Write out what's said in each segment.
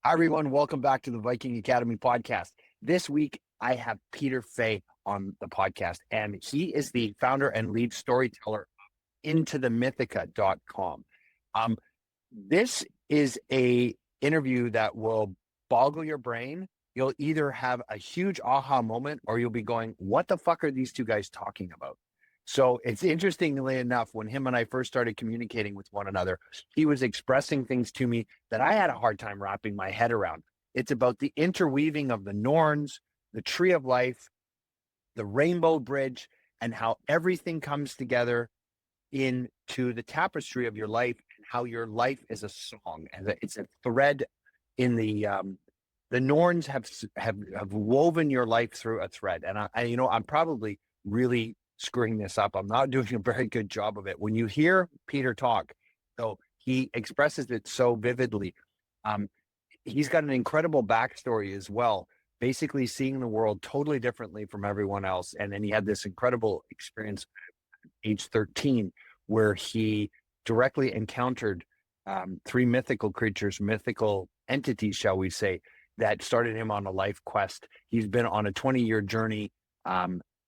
Hi, everyone. Welcome back to the Viking Academy podcast. This week, I have Peter Fae on the podcast, and he is the founder and lead storyteller of intothemythica.com. This is a interview that will boggle your brain. You'll either have a huge aha moment or you'll be going, what the fuck are these two guys talking about? So it's interestingly enough, when him and I first started communicating with one another, he was expressing things to me that I had a hard time wrapping my head around. It's about the interweaving of the Norns, the tree of life, the rainbow bridge, and how everything comes together into the tapestry of your life, and how your life is a song, and it's a thread in the Norns have woven your life through a thread. And I'm probably really screwing this up. I'm not doing a very good job of it. When you hear Peter talk, though, he expresses it so vividly. He's got an incredible backstory as well, basically seeing the world totally differently from everyone else. And then he had this incredible experience at age 13 where he directly encountered three mythical creatures, mythical entities, shall we say, that started him on a life quest. He's been on a 20-year journey,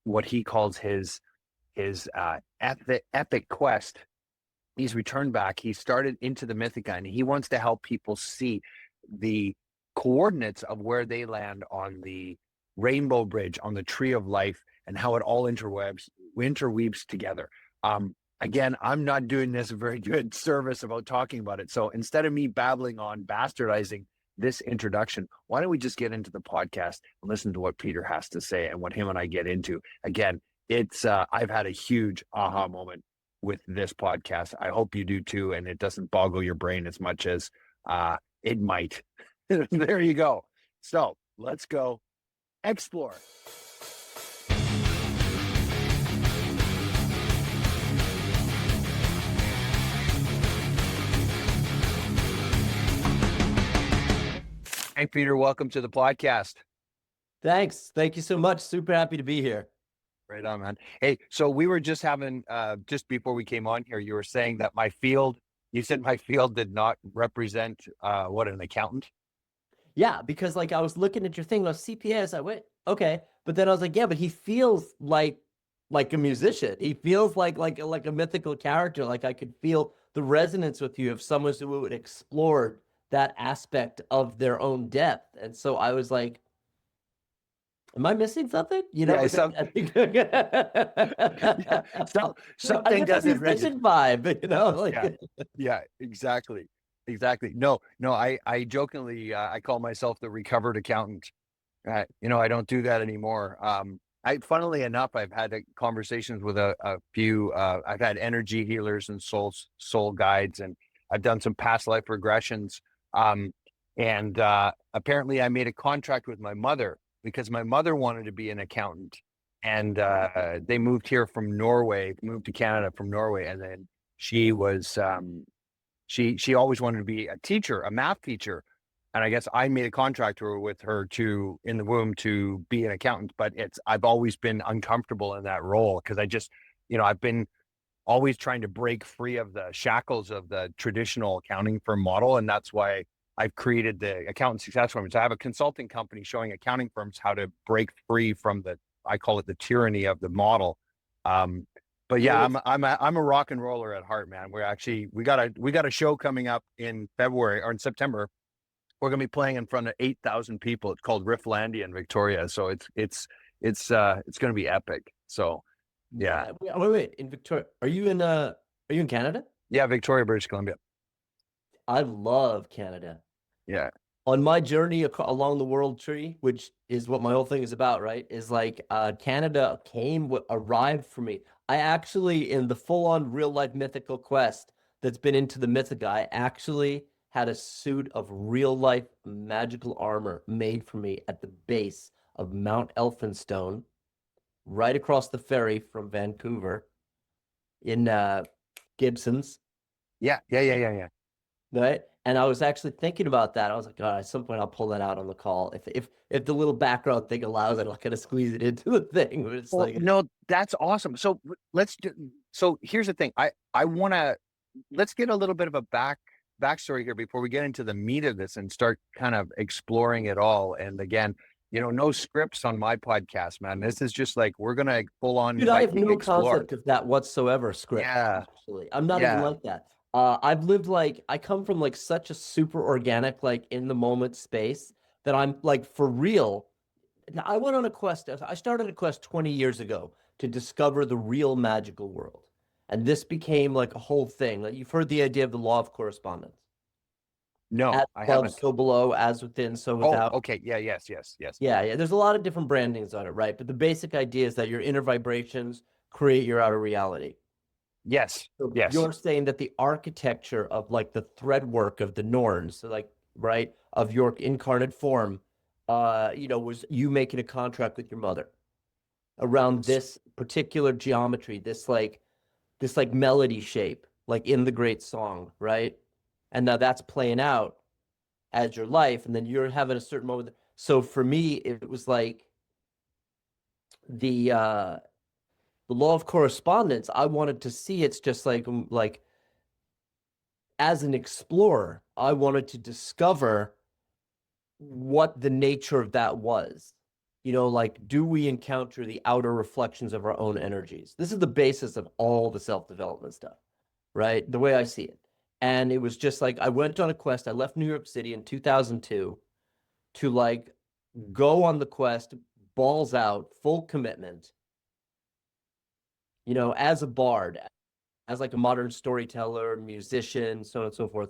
what he calls his epic quest. He's returned back. He started Into the Mythica, and he wants to help people see the coordinates of where they land on the rainbow bridge, on the tree of life, and how it all interweaves together. Again, I'm not doing this a very good service about talking about it. So instead of me babbling on, bastardizing this introduction, why don't we just get into the podcast and listen to what Peter has to say and what him and I get into. Again, it's I've had a huge aha moment with this podcast. I hope you do too, and it doesn't boggle your brain as much as it might. There you go. So let's go explore. Hey, Peter, welcome to the podcast. Thanks. Thank you so much. Super happy to be here. Right on, man. Hey, so we were just having, just before we came on here, you were saying that you said my field did not represent an accountant? Yeah, because I was looking at your thing, I was CPS, I went, okay. But then I was like, yeah, but he feels like a musician. He feels like a mythical character. Like I could feel the resonance with you of someone who would explore that aspect of their own depth. And so I was like, am I missing something? Yeah, something doesn't resonate. Vibe, Yeah, exactly. No, I jokingly, I call myself the recovered accountant. I don't do that anymore. Funnily enough, I've had conversations with a few, I've had energy healers and soul guides, and I've done some past life regressions. And apparently I made a contract with my mother because my mother wanted to be an accountant, and they moved to Canada from Norway. And then she was, she always wanted to be a teacher, a math teacher. And I guess I made a contract with her in the womb to be an accountant, but I've always been uncomfortable in that role because I've been always trying to break free of the shackles of the traditional accounting firm model. And that's why I've created the Accountant Success Formula. So I have a consulting company showing accounting firms how to break free from I call it the tyranny of the model. But yeah, I'm a rock and roller at heart, man. We got a show coming up in February or in September. We're gonna be playing in front of 8,000 people. It's called Rifflandia in Victoria. So it's gonna be epic. So yeah. Wait. In Victoria, are you in Canada? Yeah, Victoria, British Columbia. I love Canada. Yeah. On my journey along the world tree, which is what my whole thing is about, right? Is Canada arrived for me. I actually, in the full-on real-life mythical quest that's been Into the Mythica, I actually had a suit of real-life magical armor made for me at the base of Mount Elphinstone, right across the ferry from Vancouver in Gibson's. Yeah. Right. And I was actually thinking about that. I was like, God, at some point I'll pull that out on the call. If the little background thing allows it, I'm not gonna squeeze it into the thing. But it's no, that's awesome. So here's the thing. Let's get a little bit of a backstory here before we get into the meat of this and start kind of exploring it all. And again, no scripts on my podcast, man. This is just like we're gonna full on Dude, I have Viking no explore. concept of that whatsoever, script, Yeah, actually. I'm not even yeah. like that. I've lived like I come from like such a super organic, like in the moment space that I'm like for real. Now, I went on a quest. I started a quest 20 years ago to discover the real magical world. And this became like a whole thing. Like you've heard the idea of the law of correspondence. As No, I above, haven't. so below, as within, so Oh, without. okay. Yeah, yes, yes, yes. Yeah, yeah. There's a lot of different brandings on it, right? But the basic idea is that your inner vibrations create your outer reality. Yes, So yes. you're saying that the architecture of like the thread work of the Norns, so like, right, of your incarnate form, was you making a contract with your mother around this particular geometry, this like melody shape, like in the great song, right? And now that's playing out as your life, and then you're having a certain moment. So for me, it was like the uh the law of correspondence. I wanted to see it's just like as an explorer, I wanted to discover what the nature of that was. Like, do we encounter the outer reflections of our own energies? This is the basis of all the self-development stuff, right? The way I see it. And it was just like I went on a quest. I left New York City in 2002 to like go on the quest, balls out, full commitment, as a bard, as like a modern storyteller, musician, so on and so forth,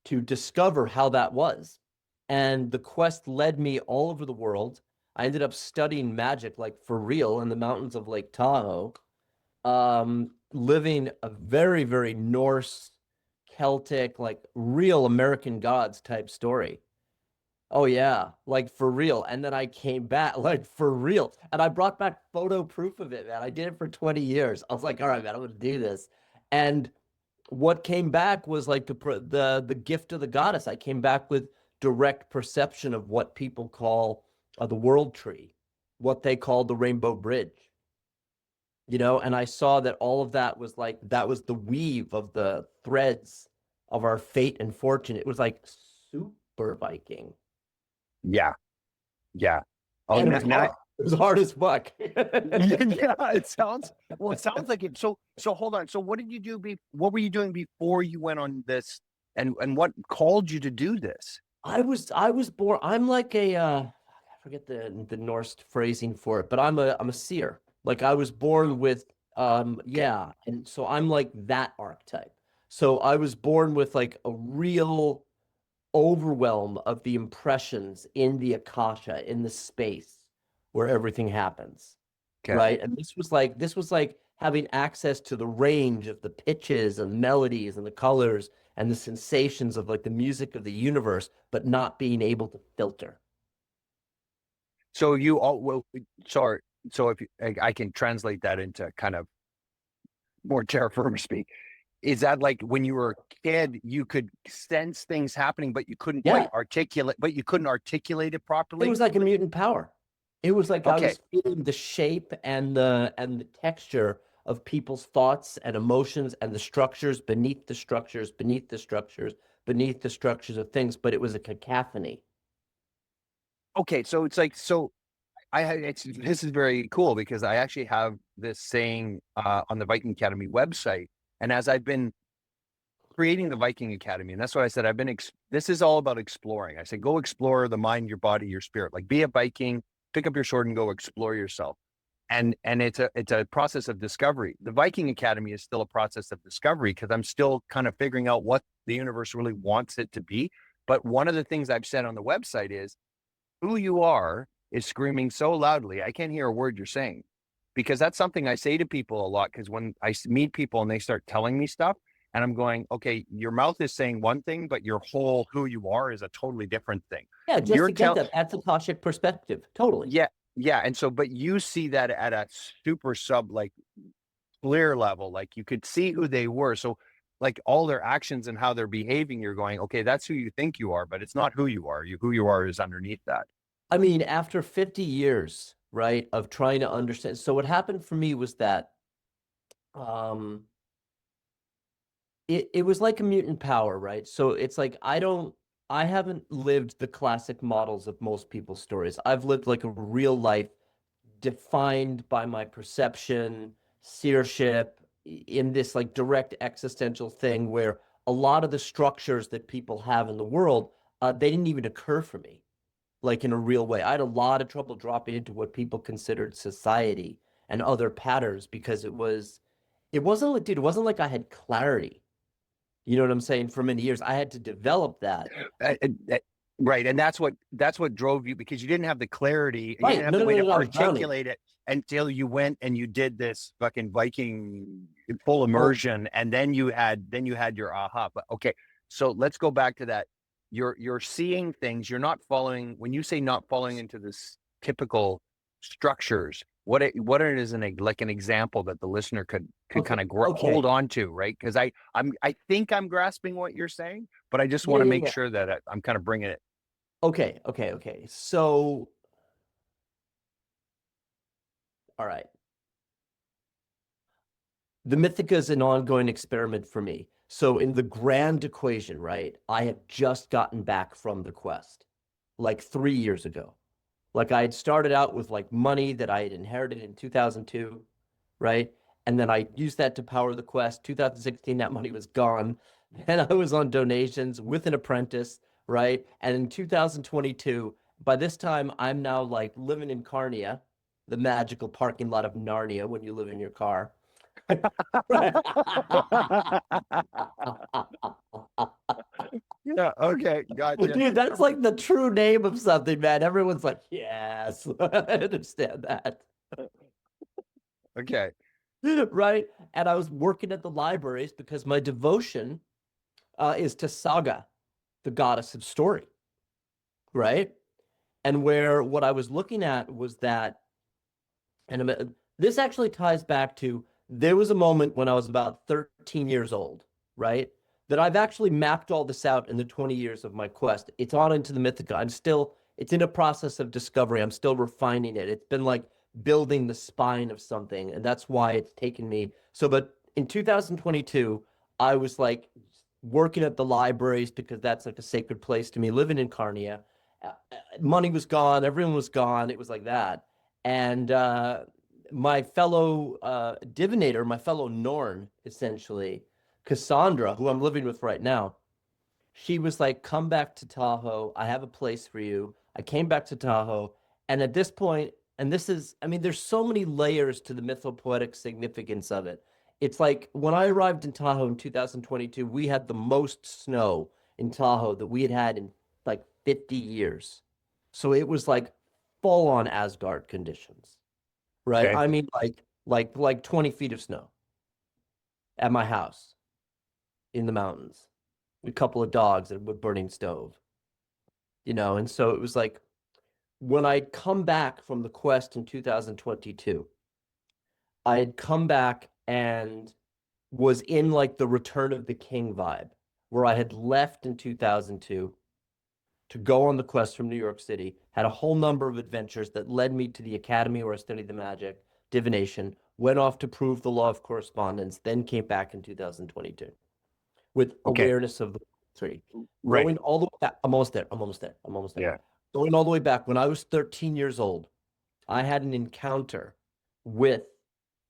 to discover how that was. And the quest led me all over the world. I ended up studying magic like for real in the mountains of Lake Tahoe, living a very, very Norse, Celtic, like real American gods type story. Oh yeah, like for real. And then I came back, like for real. And I brought back photo proof of it, man. I did it for 20 years. I was like, all right, man, I'm gonna do this. And what came back was like the gift of the goddess. I came back with direct perception of what people call the world tree, what they call the rainbow bridge. And I saw that all of that was like that was the weave of the threads of our fate and fortune. It was like super Viking. Yeah, yeah. Oh, And it now, was now hard. It was hard as fuck. yeah, it sounds like it. So hold on. So what did you do what were you doing before you went on this and what called you to do this? I was born. I'm like I forget the Norse phrasing for it, but I'm a seer. Like I was born with Okay. yeah, and so I'm like that archetype. So I was born with like a real overwhelm of the impressions in the akasha, in the space where everything happens, Okay. right? And this was like having access to the range of the pitches and melodies and the colors and the sensations of like the music of the universe, but not being able to filter. So you all well sorry. So if I can translate that into kind of more terra firma speak, is that like when you were a kid, you could sense things happening, but you couldn't Yeah, quite articulate, but you couldn't articulate it it properly? was like a mutant power. It was like I Okay. was feeling the shape and the texture of people's thoughts and emotions and the structures beneath the structures, beneath the structures, beneath the structures of things, but it was a cacophony. Okay. So it's like so this is very cool because I actually have this saying on the Viking Academy website. And as I've been creating the Viking Academy, and that's what I said, this is all about exploring. I said, go explore the mind, your body, your spirit. Like be a Viking, pick up your sword and go explore yourself. And it's a process of discovery. The Viking Academy is still a process of discovery because I'm still kind of figuring out what the universe really wants it to be. But one of the things I've said on the website is who you are is screaming so loudly, I can't hear a word you're saying. Because that's something I say to people a lot. Because when I meet people and they start telling me stuff, and I'm going, okay, your mouth is saying one thing, but your whole who you are is a totally different thing. Yeah, just You're to get telling, that, that's Akashic perspective. Totally. yeah, yeah. And so, but you see that at a super sub, like clear level, like you could see who they were. So, like all their actions and how they're behaving, you're going, okay, that's who you think you are, but it's not who you are. Who you are is underneath that. I mean, after 50 years, right, of trying to understand. So what happened for me was that um it was like a mutant power, right? So it's like I haven't lived the classic models of most people's stories. I've lived like a real life defined by my perception, seership, in this like direct existential thing where a lot of the structures that people have in the world, they didn't even occur for me, like in a real way. I had a lot of trouble dropping into what people considered society and other patterns because it wasn't like, dude, it wasn't like I had clarity. You know what I'm saying? For many years, I had to develop that. Uh, right, and that's what drove you, because you didn't have the clarity and you Right. didn't have No, the no, way no, to no, I was drowning. articulate it until you went and you did this fucking Viking full Oh, immersion, and then you had your aha. But okay, so let's go back to that. You're seeing things. You're not following. When you say not following into this typical structures, what it is like an example that the listener could okay. kind of hold Okay. on to, right? Because I think I'm grasping what you're saying, but I just Yeah, want to yeah, make yeah. sure that I'm kind of bringing it. Okay, okay, okay. So, all right. The Mythica is an ongoing experiment for me. So, in the grand equation, right, I have just gotten back from the quest like 3 years ago. Like, I had started out with like money that I had inherited in 2002, right? And then I used that to power the quest. 2016, that money was gone. Then I was on donations with an apprentice, right? And in 2022, by this time, I'm now like living in Carnia, the magical parking lot of Narnia when you live in your car. Yeah. Okay. Gotcha. Dude, that's like the true name of something, man. Everyone's like, yes, I understand that. Okay. Right? And I was working at the libraries because my devotion is to Saga, the goddess of story, right? And where what I was looking at was that, and this actually ties back to there was a moment when I was about 13 years old, right? That I've actually mapped all this out in the 20 years of my quest. It's on Into the Mythica. It's in a process of discovery. I'm still refining it. It's been like building the spine of something, and that's why it's taken me. So, but in 2022, I was like working at the libraries because that's like a sacred place to me, living in Carnia. Money was gone, everyone was gone. It was like that. And my fellow divinator, my fellow Norn, essentially, Cassandra, who I'm living with right now, she was like, come back to Tahoe. I have a place for you. I came back to Tahoe. And at this point, and this is, I mean, there's so many layers to the mythopoetic significance of it. It's like when I arrived in Tahoe in 2022, we had the most snow in Tahoe that we had had in like 50 years. So it was like full on Asgard conditions, right? Okay. I mean, like 20 feet of snow at my house in the mountains, a couple of dogs and a wood burning stove, and so it was like when I'd come back from the quest in 2022, I had come back and was in like the Return of the King vibe, where I had left in 2002 to go on the quest from New York City, had a whole number of adventures that led me to the academy where I studied the magic, divination, went off to prove the law of correspondence, then came back in 2022 with Okay. awareness of the three. Right. Going all the way back, I'm almost there. I'm almost there. I'm almost there. Yeah. Going all the way back, when I was 13 years old, I had an encounter with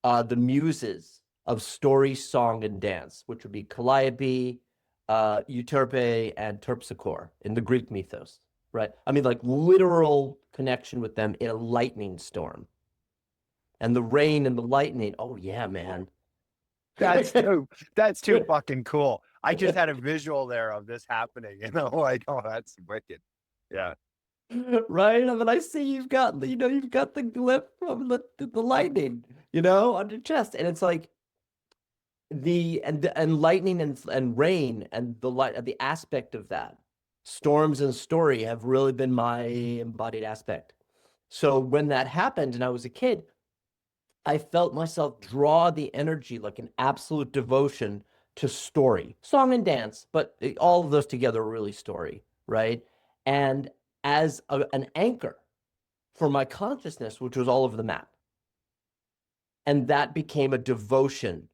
the muses of story, song, and dance, which would be Calliope, Euterpe, and Terpsichore in the Greek mythos, right? I mean, like literal connection with them in a lightning storm. And the rain and the lightning. Oh, yeah, man. That's too fucking cool. I just had a visual there of this happening, like, oh, that's wicked. Yeah. Right? I mean, I see you've got the glyph of the lightning, on your chest. And it's like and lightning and rain and the aspect of that. Storms and story have really been my embodied aspect. So when that happened and I was a kid, I felt myself draw the energy like an absolute devotion to story, song and dance, but all of those together are really story, right? And as an anchor for my consciousness, which was all over the map. And that became a devotion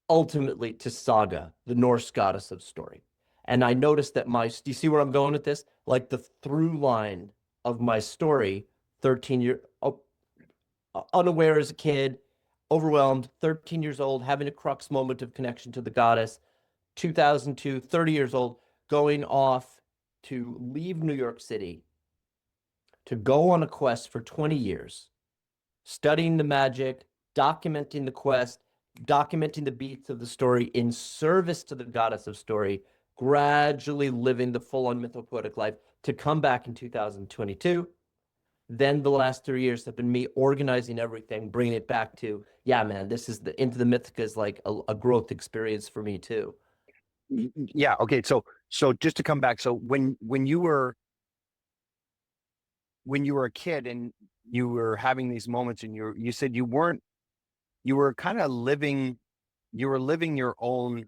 ultimately to Saga, the Norse goddess of story. And I noticed that do you see where I'm going with this? Like the through line of my story, unaware as a kid, overwhelmed, 13 years old, having a crux moment of connection to the goddess, 2002, 30 years old, going off to leave New York City to go on a quest for 20 years, studying the magic, documenting the quest, documenting the beats of the story in service to the goddess of story, gradually living the full-on mythopoetic life to come back in 2022. Then the last 3 years have been me organizing everything, bringing it back to, yeah, man, this is the Into the Mythica is like a growth experience for me too. Yeah. Okay. So just to come back, so when you were a kid and you were having these moments and you said you were kind of living living your own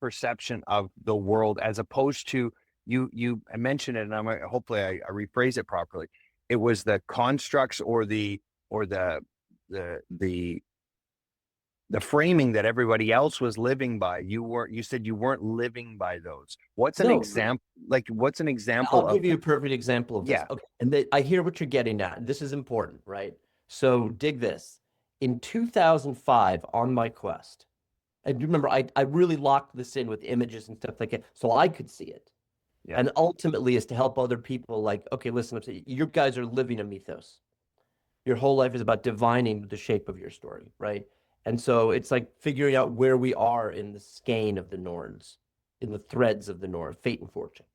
perception of the world as opposed to you mentioned it, and hopefully I rephrase it properly. It was the constructs or the the the framing that everybody else was living by. You said you weren't living by those. What's an No, example, like what's an example I'll of? give you a perfect example of this. Yeah. Okay. And I hear what you're getting at. This is important, right? So dig this. In 2005, on my quest, and remember, I really locked this in with images and stuff like that so I could see it. Yeah. And ultimately is to help other people like, okay, listen, you guys are living a mythos. Your whole life is about divining the shape of your story, right? And so it's like figuring out where we are in the skein of the Norns, in the threads of the Norn, fate and fortune,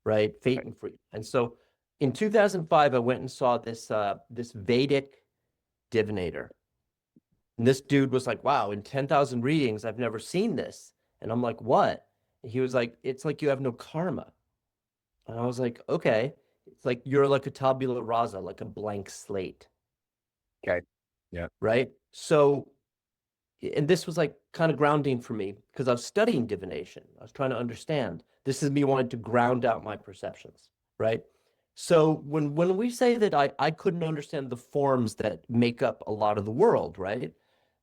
right? Fate Right. and freedom. And so in 2005, I went and saw this Vedic divinator. And this dude was like, wow, in 10,000 readings, I've never seen this. And I'm like, what? And he was like, it's like you have no karma. And I was like, okay. It's like you're like a tabula rasa, like a blank slate, Okay. Yeah. right? So, and this was like kind of grounding for me because I was studying divination. I was trying to understand. This is me wanting to ground out my perceptions, right? So when we say that I couldn't understand the forms that make up a lot of the world, right?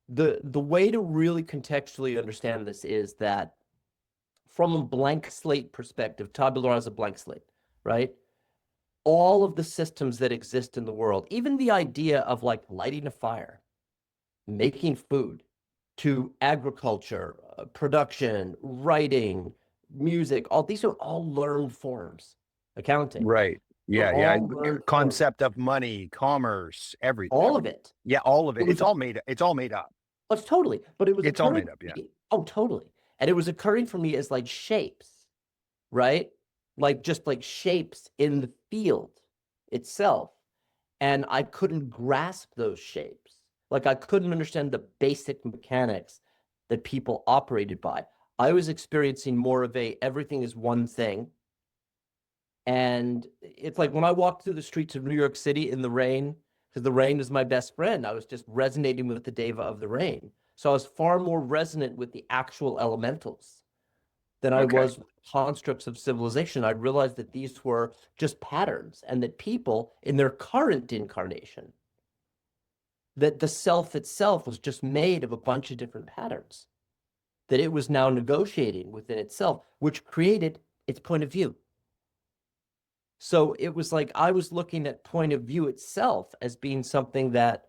The way to really contextually understand this is that from a blank slate perspective, tabula rasa, blank slate, right? All of the systems that exist in the world, even the idea of like lighting a fire, making food, to agriculture, production, writing, music, all these are all learned forms. Accounting, Right. they're Yeah. Yeah. all learned forms. Concept of money, commerce, All of it. yeah, all of It it. was, It's all made up. it's totally, but it was It's all occurring made to up. Yeah. me. Oh, totally. And it was occurring for me as like shapes, right? Like just like shapes in the field itself. And I couldn't grasp those shapes. Like I couldn't understand the basic mechanics that people operated by. I was experiencing more of a everything is one thing. And it's like when I walked through the streets of New York City in the rain, because the rain is my best friend, I was just resonating with the deva of the rain. So I was far more resonant with the actual elementals than I Okay. was with constructs of civilization. I realized that these were just patterns and that people in their current incarnation, that the self itself was just made of a bunch of different patterns, that it was now negotiating within itself, which created its point of view. So it was like I was looking at point of view itself as being something that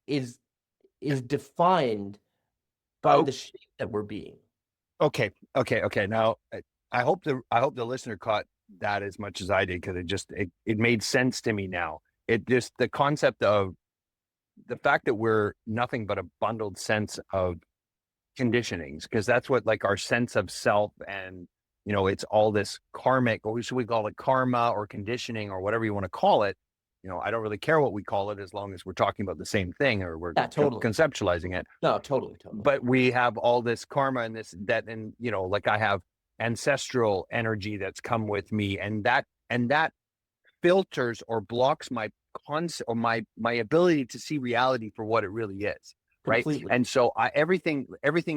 is is defined by Oh, the shape that we're being. okay. Okay. Okay. Now, I hope the listener caught that as much as I did because it made sense to me now. It just the concept of the fact that we're nothing but a bundled sense of conditionings, because that's what like our sense of self and it's all this karmic, or should we call it karma or conditioning or whatever you want to call it. I don't really care what we call it as long as we're talking about the same thing or we're Yeah, totally. conceptualizing it. No, totally, totally. But we have all this karma and this that, and like I have ancestral energy that's come with me, and that filters or blocks my concept or my ability to see reality for what it really is, right? Completely. And so everything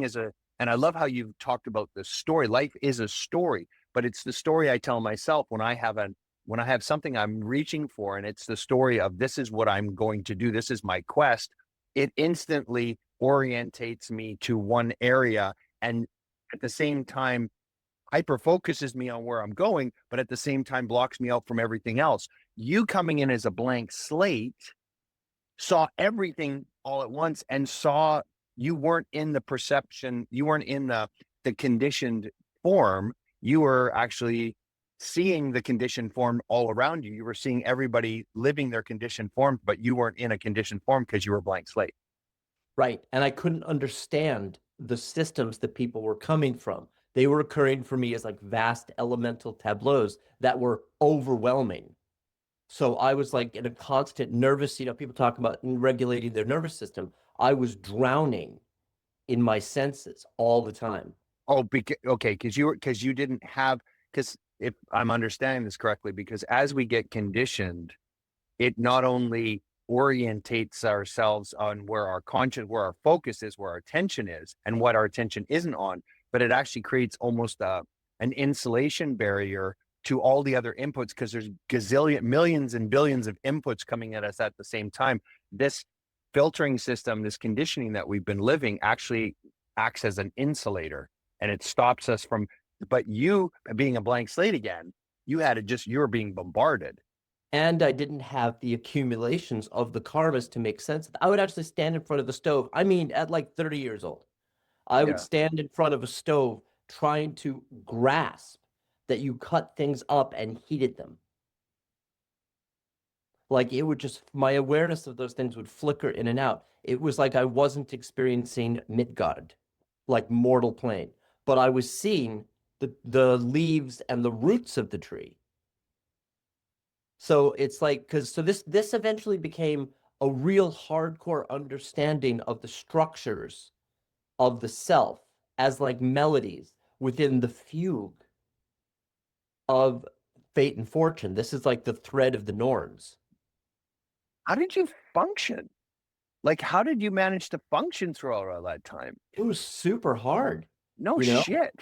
is a, and I love how you've talked about the story. Life is a story, but it's the story I tell myself when I have something I'm reaching for, and it's the story of this is what I'm going to do, this is my quest. It instantly orientates me to one area, and at the same time hyper focuses me on where I'm going, but at the same time blocks me out from everything else. You coming in as a blank slate saw everything all at once and saw you weren't in the perception, you weren't in the conditioned form. You were actually seeing the conditioned form all around you. You were seeing everybody living their conditioned form, but you weren't in a conditioned form because you were a blank slate. Right. And I couldn't understand the systems that people were coming from. They were occurring for me as like vast elemental tableaus that were overwhelming. So I was like in a constant nervous, people talk about regulating their nervous system. I was drowning in my senses all the time. Oh, okay, because you didn't have, because if I'm understanding this correctly, because as we get conditioned, it not only orientates ourselves on where our conscience, where our focus is, where our attention is, and what our attention isn't on, but it actually creates almost an insulation barrier to all the other inputs, because there's gazillion, millions and billions of inputs coming at us at the same time. This filtering system, this conditioning that we've been living actually acts as an insulator, and it stops us from, but you being a blank slate again, you were being bombarded. And I didn't have the accumulations of the karmas to make sense of. I would actually stand in front of the stove. I mean, at like 30 years old, I would Yeah. stand in front of a stove trying to grasp that you cut things up and heated them. Like it would just, my awareness of those things would flicker in and out. It was like I wasn't experiencing Midgard, like mortal plane, but I was seeing the leaves and the roots of the tree. So it's like, so this eventually became a real hardcore understanding of the structures of the self as like melodies within the fugue of fate and fortune. This is like the thread of the Norns. How did you function? Like, how did you manage to function throughout all that time? It was super hard, No you know? shit.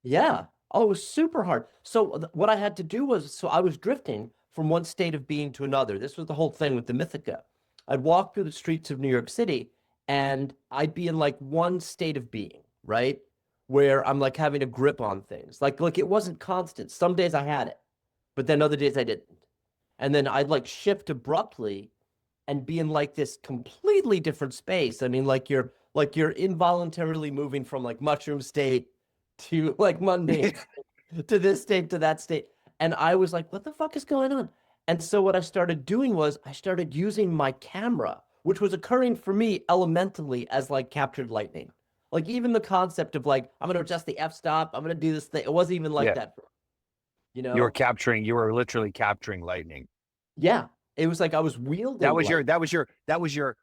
Yeah. Oh, it was super hard. So what I had to do was, so I was drifting from one state of being to another. This was the whole thing with the Mythica. I'd walk through the streets of New York City and I'd be in like one state of being, right? Where I'm like having a grip on things. Like it wasn't constant. Some days I had it, but then other days I didn't. And then I'd like shift abruptly and be in like this completely different space. I mean, like you're involuntarily moving from like mushroom state to like mundane to this state to that state. And I was like, what the fuck is going on? And so what I started doing was I started using my camera, which was occurring for me elementally as like captured lightning. Like even the concept of like, I'm gonna adjust the f-stop, I'm gonna do this thing. It wasn't even like Yeah. that for me, you know? You were literally capturing lightning. Yeah. It was like I was wielding light. That was your,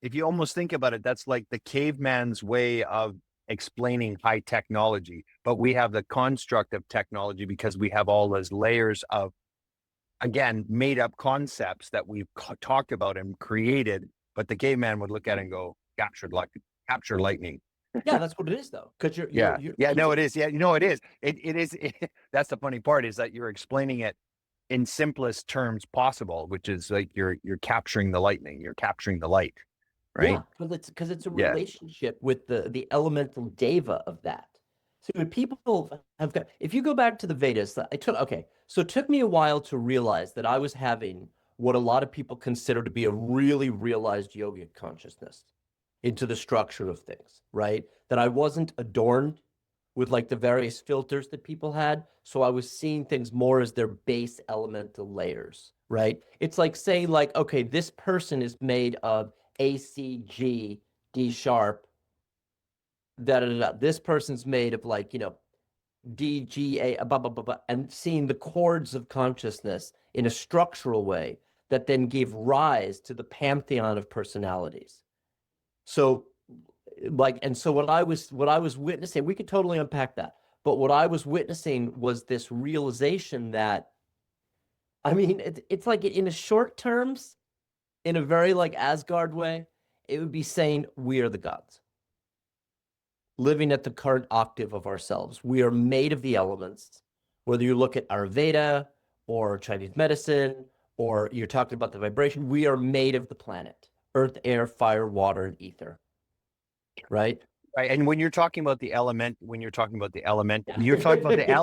if you almost think about it, that's like the caveman's way of explaining high technology. But we have the construct of technology because we have all those layers of, again, made up concepts that we've talked about and created. But the caveman would look at it and go, capture lightning. Yeah, that's what it is though. Because Yeah, no, it is. Yeah, you know, it is. It is. That's the funny part, is that you're explaining it in simplest terms possible, which is like you're capturing the lightning, you're capturing the light, right? Yeah, because it's a Yeah. relationship with the elemental deva of that. So when people have got, if you go back to the Vedas, so it took me a while to realize that I was having what a lot of people consider to be a really realized yogic consciousness into the structure of things, right? That I wasn't adorned with like the various filters that people had. So I was seeing things more as their base elemental layers, right? It's like saying like, okay, this person is made of A, C, G, D sharp, da da da. This person's made of like, D, G, A, blah, blah, blah, blah, and seeing the chords of consciousness in a structural way that then gave rise to the pantheon of personalities. So like, and so what I was witnessing, we could totally unpack that, but what I was witnessing was this realization that, I mean, it's like in a short terms, in a very like Asgard way, it would be saying we are the gods, living at the current octave of ourselves. We are made of the elements. Whether you look at Ayurveda or Chinese medicine, or you're talking about the vibration, we are made of the planet. earth, air, fire, water, and ether, right? Right. And when you're talking about the element, you're talking about the Yeah.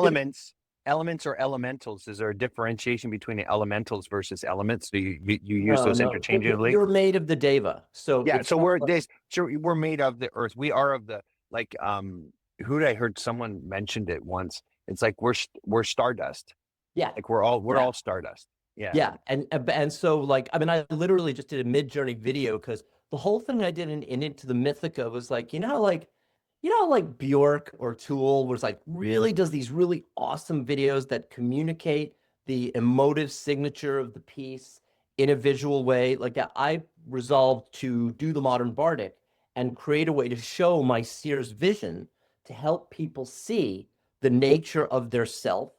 elements or elementals. Is there a differentiation between the elementals versus elements? Do you use No, those no. interchangeably? You're made of the deva. So Yeah. it's So not we're like, this, sure, we're made of the earth. We are of the, like, who did I heard someone mentioned it once? It's like we're stardust. yeah. Like we're all stardust. Yeah. Yeah, and so like I mean I literally just did a mid-journey video because the whole thing I did in Into the Mythica was like like Bjork or Tool was like really does these really awesome videos that communicate the emotive signature of the piece in a visual way. Like I resolved to do the modern Bardic and create a way to show my seer's vision to help people see the nature of their self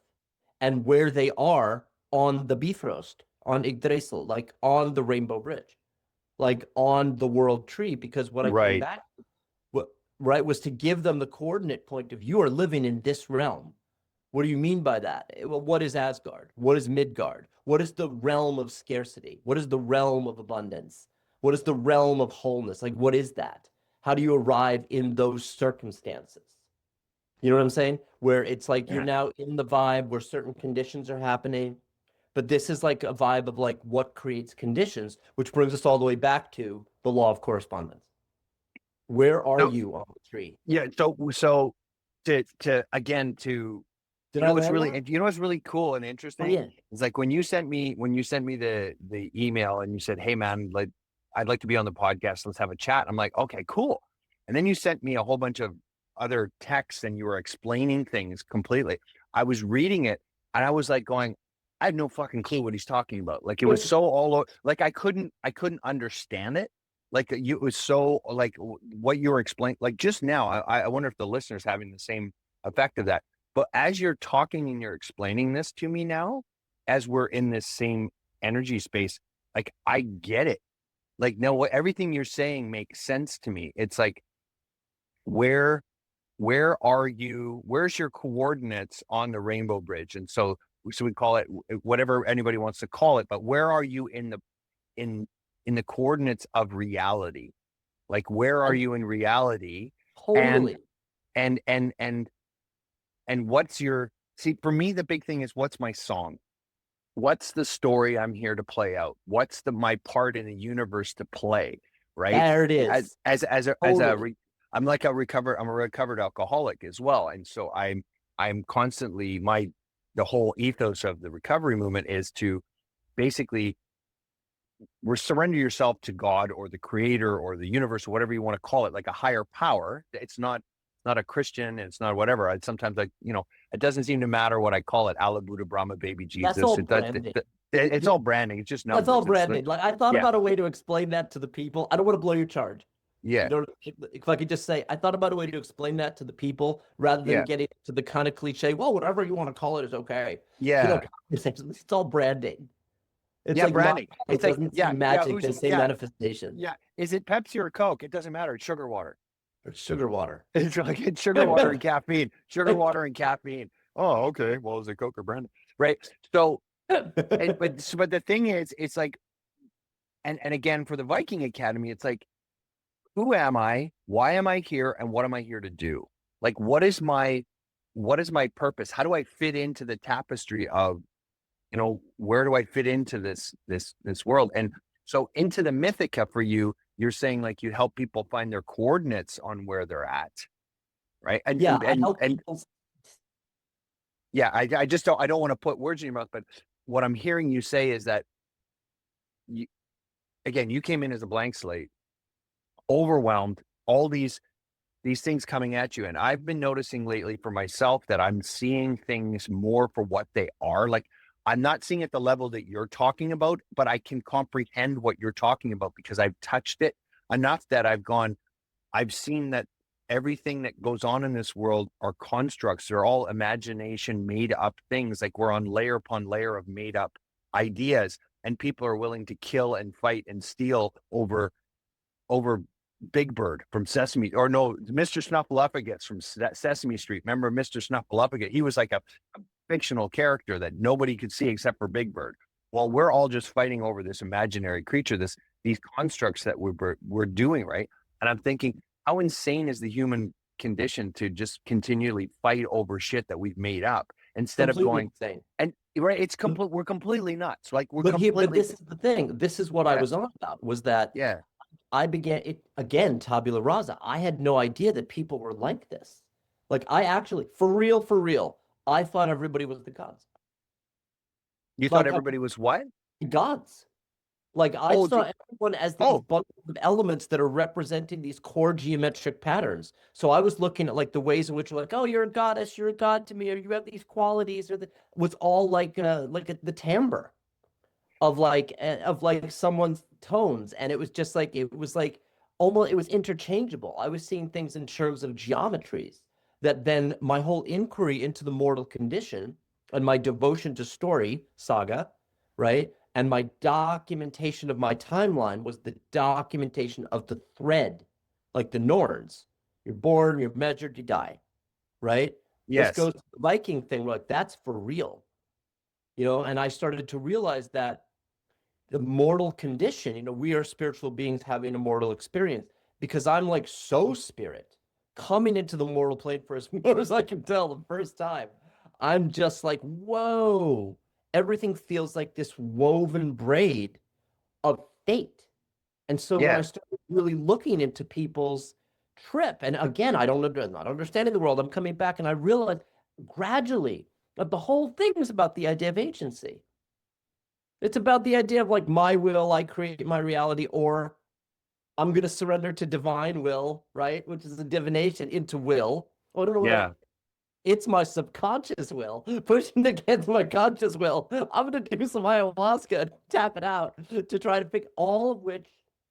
and where they are on the Bifrost, on Yggdrasil, like on the Rainbow Bridge, like on the World Tree. Because what I came Right. back, what right, was to give them the coordinate point of you are living in this realm. What do you mean by that? Well, what is Asgard? What is Midgard? What is the realm of scarcity? What is the realm of abundance? What is the realm of wholeness? Like, what is that? How do you arrive in those circumstances? You know what I'm saying? Where it's like you're Yeah. now in the vibe where certain conditions are happening, but this is like a vibe of like what creates conditions, which brings us all the way back to the law of correspondence. Where are So you on the tree? yeah. So to again to Did I what's land really, that? really cool and Oh interesting yeah. is like when you sent me the email and you said, hey man, like I'd like to be on the podcast, let's have a chat. I'm like, okay, cool. And then you sent me a whole bunch of other texts and you were explaining things completely. I was reading it and I was like going, I had no fucking clue what he's talking about. Like it was so like I couldn't understand it. Like it was so like what you were explaining, like just now. I wonder if the listeners having the same effect of that. But as you're talking and you're explaining this to me now, as we're in this same energy space, like I get it. Like no, what everything you're saying makes sense to me. It's like where where are you? Where's your coordinates on the Rainbow Bridge? And so we call it whatever anybody wants to call it, but where are you in in the coordinates of reality? Like where are And you in reality? And totally. and and and and what's your, see, for me the big thing is what's my song? What's the story I'm here to play out? What's the my part in the universe to play, right? There it As is. as as a as a Totally. re, I'm a recovered alcoholic as well, and so I'm constantly the whole ethos of the recovery movement is to basically surrender yourself to God or the creator or the universe or whatever you want to call it, like a higher power. It's not a Christian, it's not whatever. I sometimes, like, it doesn't seem to matter what I call it, Allah, Buddha, Brahma, baby That's Jesus. all branding. It's all branding. It's just That's all numbers. It's like, branding. Like I thought yeah, about a way to explain that to the people. I don't want to blow your charge. yeah, You know, if I could just say, I thought about a way to explain that to the people rather than yeah, getting to the kind of cliche, well, whatever you want to call it is okay. yeah, It's all branding. It's yeah, like my branding. it It's like, doesn't say yeah, yeah, magic, they say yeah, manifestation. yeah. Is it Pepsi or Coke? It doesn't matter. It's sugar water. Or sugar water. It's like it's sugar water and caffeine. Sugar water and caffeine. Oh, okay. Well, is it Coke or Brandon? Right. So, but the thing is, it's like, and again for the Viking Academy, it's like, who am I? Why am I here? And what am I here to do? Like, what is my purpose? How do I fit into the tapestry of, where do I fit into this world? And so into the Mythica for you, you're saying like you help people find their coordinates on where they're at, right? And Yeah, and I and, help and people. yeah, I just don't want to put words in your mouth, but what I'm hearing you say is that you, again, you came in as a blank slate, overwhelmed, all these things coming at you. And I've been noticing lately for myself that I'm seeing things more for what they are. Like I'm not seeing at the level that you're talking about, but I can comprehend what you're talking about because I've touched it enough that I've seen that everything that goes on in this world are constructs. They're all imagination, made up things. Like we're on layer upon layer of made up ideas, and people are willing to kill and fight and steal over Big Bird from Sesame, or no, Mr. Snuffleupagus from Sesame Street. Remember Mr. Snuffleupagus? He was like a fictional character that nobody could see except for Big Bird. Well, we're all just fighting over this imaginary creature, these constructs that we're doing, right? And I'm thinking, how insane is the human condition to just continually fight over shit that we've made up instead of Completely going, insane. and right, it's complete, we're completely nuts. Like we're But completely, this is the thing. This is what I yeah, was on about, was that yeah. I began it again, tabula rasa. I had no idea that people were like this. Like I actually, for real, I thought everybody was the gods. You thought Like everybody was what? gods. Like I Oh, saw everyone as these oh, bundles of elements that are representing these core geometric patterns. So I was looking at like the ways in which like, oh, you're a goddess, you're a god to me, or you have these qualities, or the was all the timbre of like someone's tones, and it was just like it was like almost it was interchangeable. I was seeing things in terms of geometries that then my whole inquiry into the mortal condition and my devotion to story saga, right? And my documentation of my timeline was the documentation of the thread, like the Norns. You're born, you're measured, you die, right? This yes, goes to the Viking thing, like that's for real, and I started to realize that the mortal condition, we are spiritual beings having a mortal experience because I'm like so spirit coming into the mortal plane for as far as I can tell the first time. I'm just like, whoa, everything feels like this woven braid of fate. And so when I yeah. started really looking into people's trip, and again, not understanding the world, I'm coming back and I realized gradually that the whole thing is about the idea of agency. It's about the idea of like my will, I create my reality, or I'm going to surrender to divine will, right? Which is a divination into will. Oh, no, no, wait. Yeah. It's my subconscious will pushing against my conscious will. I'm going to do some ayahuasca and tap it out to try to pick all of which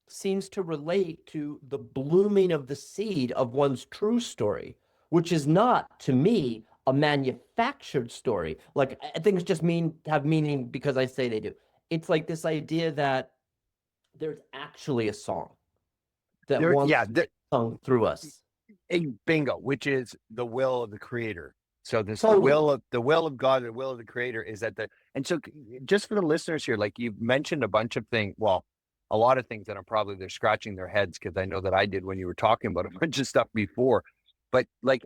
seems to relate to the blooming of the seed of one's true story, which is not, to me, a manufactured story. Like things just have meaning because I say they do. It's like this idea that there's actually a song that There, wants yeah, to be sung through us. bingo, which is the will of the creator. So this Totally. the will of God, the will of the creator is that and so just for the listeners here, like you've mentioned a bunch of things, well, a lot of things that are probably they're scratching their heads because I know that I did when you were talking about a bunch of stuff before. But like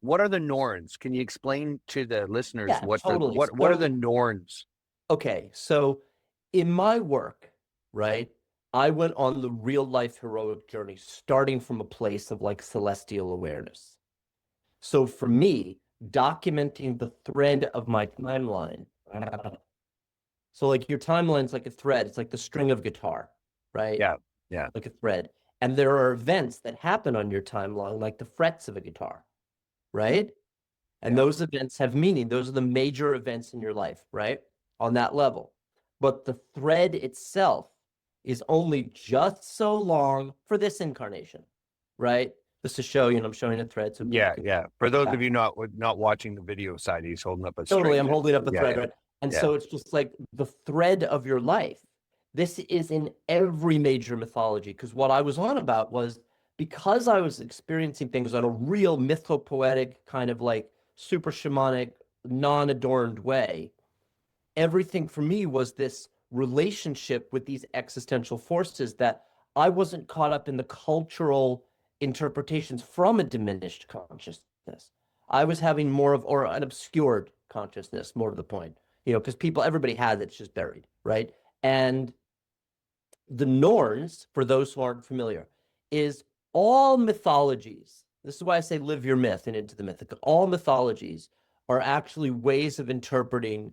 what are the Norns? Can you explain to the listeners Yeah, totally. what are the Norns? Okay, so in my work, right, I went on the real life heroic journey starting from a place of like celestial awareness. So for me, documenting the thread of my timeline. So like your timeline's like a thread, it's like the string of guitar, right? Yeah, yeah, Like a thread. And there are events that happen on your timeline, like the frets of a guitar, right? And yeah. those events have meaning. Those are the major events in your life, right? On that level. But the thread itself is only just so long for this incarnation, right? Just to show, I'm showing a thread so people Yeah, can yeah. For those back. of you not watching the video side, he's holding up a Totally, string. I'm holding up a Yeah, thread, yeah, right? And yeah, so it's just like the thread of your life. This is in every major mythology. Because what I was on about was because I was experiencing things on a real mythopoetic kind of like super shamanic, non-adorned way, everything for me was this relationship with these existential forces that I wasn't caught up in the cultural interpretations from a diminished consciousness. I was having more of, or an obscured consciousness, more to the point, because everybody has it, it's just buried, right? And the Norns, for those who aren't familiar, is all mythologies. This is why I say live your myth and Into the Mythica. All mythologies are actually ways of interpreting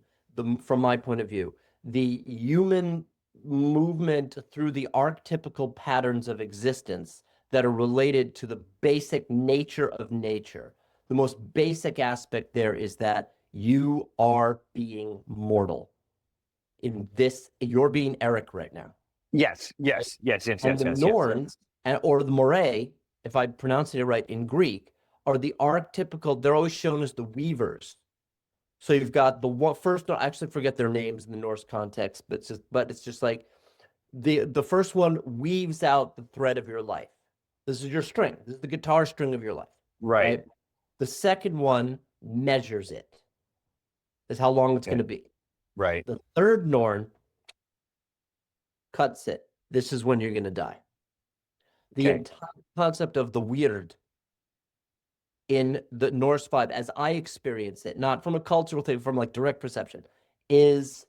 from my point of view, the human movement through the archetypical patterns of existence that are related to the basic nature of nature. The most basic aspect there is that you are being mortal. You're being Eric right now. yes, yes, yes, yes, And yes, the yes, yes. Norns, or the Moray, if I'm pronouncing it right in Greek, are the archetypical, they're always shown as the weavers. So you've got the one first, I actually forget their names in the Norse context, but it's just like the first one weaves out the thread of your life. This is your string. This is the guitar string of your life, Right. right? The second one measures it. Is how long it's going Okay. to be. Right. The third Norn cuts it this is when you're going to die. The Okay. entire concept of the weird in the Norse vibe, as I experience it, not from a cultural thing, from like direct perception, is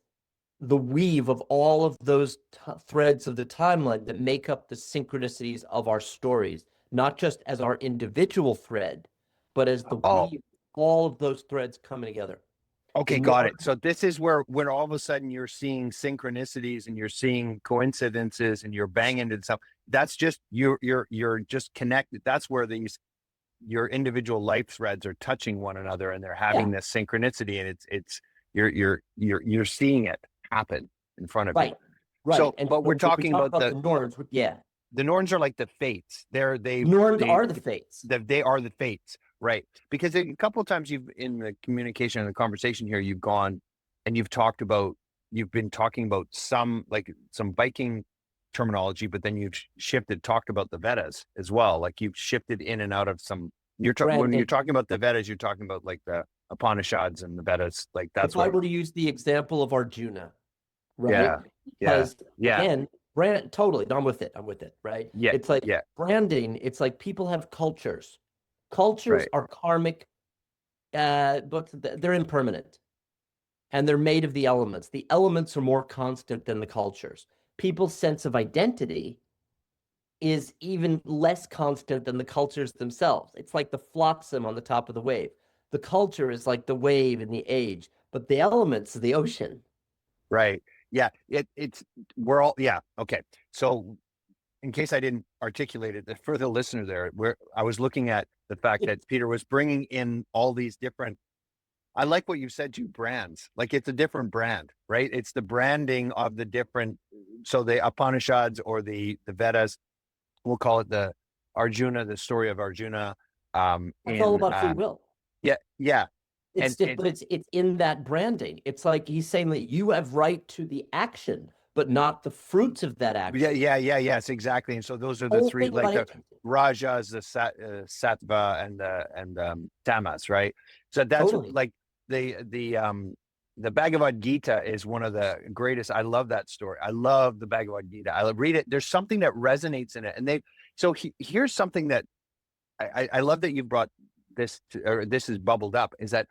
the weave of all of those threads of the timeline that make up the synchronicities of our stories, not just as our individual thread, but as the Oh, weave, all of those threads coming together. okay, In your got it. So this is where when all of a sudden you're seeing synchronicities and you're seeing coincidences and you're banging into stuff. That's just you're just connected. That's where these your individual life threads are touching one another and they're yeah, having this synchronicity, and it's you're seeing it happen in front of you. right, right. So, And but we're so when we talking talk about about the Norns, yeah, the Norns are like the fates. Norns are the fates. They are the fates, right? Because a couple of times you've in the communication and the conversation here, you've gone and you've been talking about some like some Viking terminology, but then you've shifted, talked about the Vedas as well. Like you've shifted in and out of some. When you're Brandon, talking about the Vedas, you're talking about like the Upanishads and the Vedas. Like that's if I what. were to use the example of Arjuna, right? Yeah, yeah, Because yeah, again, brand totally, I'm with it. I'm with it, right? yeah, It's like yeah. branding, it's like people have cultures. Cultures Right, are karmic, but they're impermanent and they're made of the elements. The elements are more constant than the cultures. People's sense of identity is even less constant than the cultures themselves. It's like the flotsam on the top of the wave. The culture is like the wave in the age, but the elements are the ocean. right. Yeah, it's we're all yeah. Okay, so in case I didn't articulate it for the listener there, where I was looking at the fact that Peter was bringing in all these different. I like what you said to brands. Like it's a different brand, right? It's the branding of the different. So the Upanishads or the Vedas, we'll call it the Arjuna, the story of Arjuna. That's all In about free will. yeah, yeah, It's and just, but it's in that branding. It's like he's saying that you have right to the action, but not the fruits of that yeah, action. yeah, yeah, yes, exactly. And so those are the Whole three, thing like about the agency. Rajas, the Sattva, and Tamas, right? So that's Totally. like the Bhagavad Gita is one of the greatest. I love that story. I love the Bhagavad Gita. I read it. There's something that resonates in it, and here's something that I love that you brought this to, or this is bubbled up, is that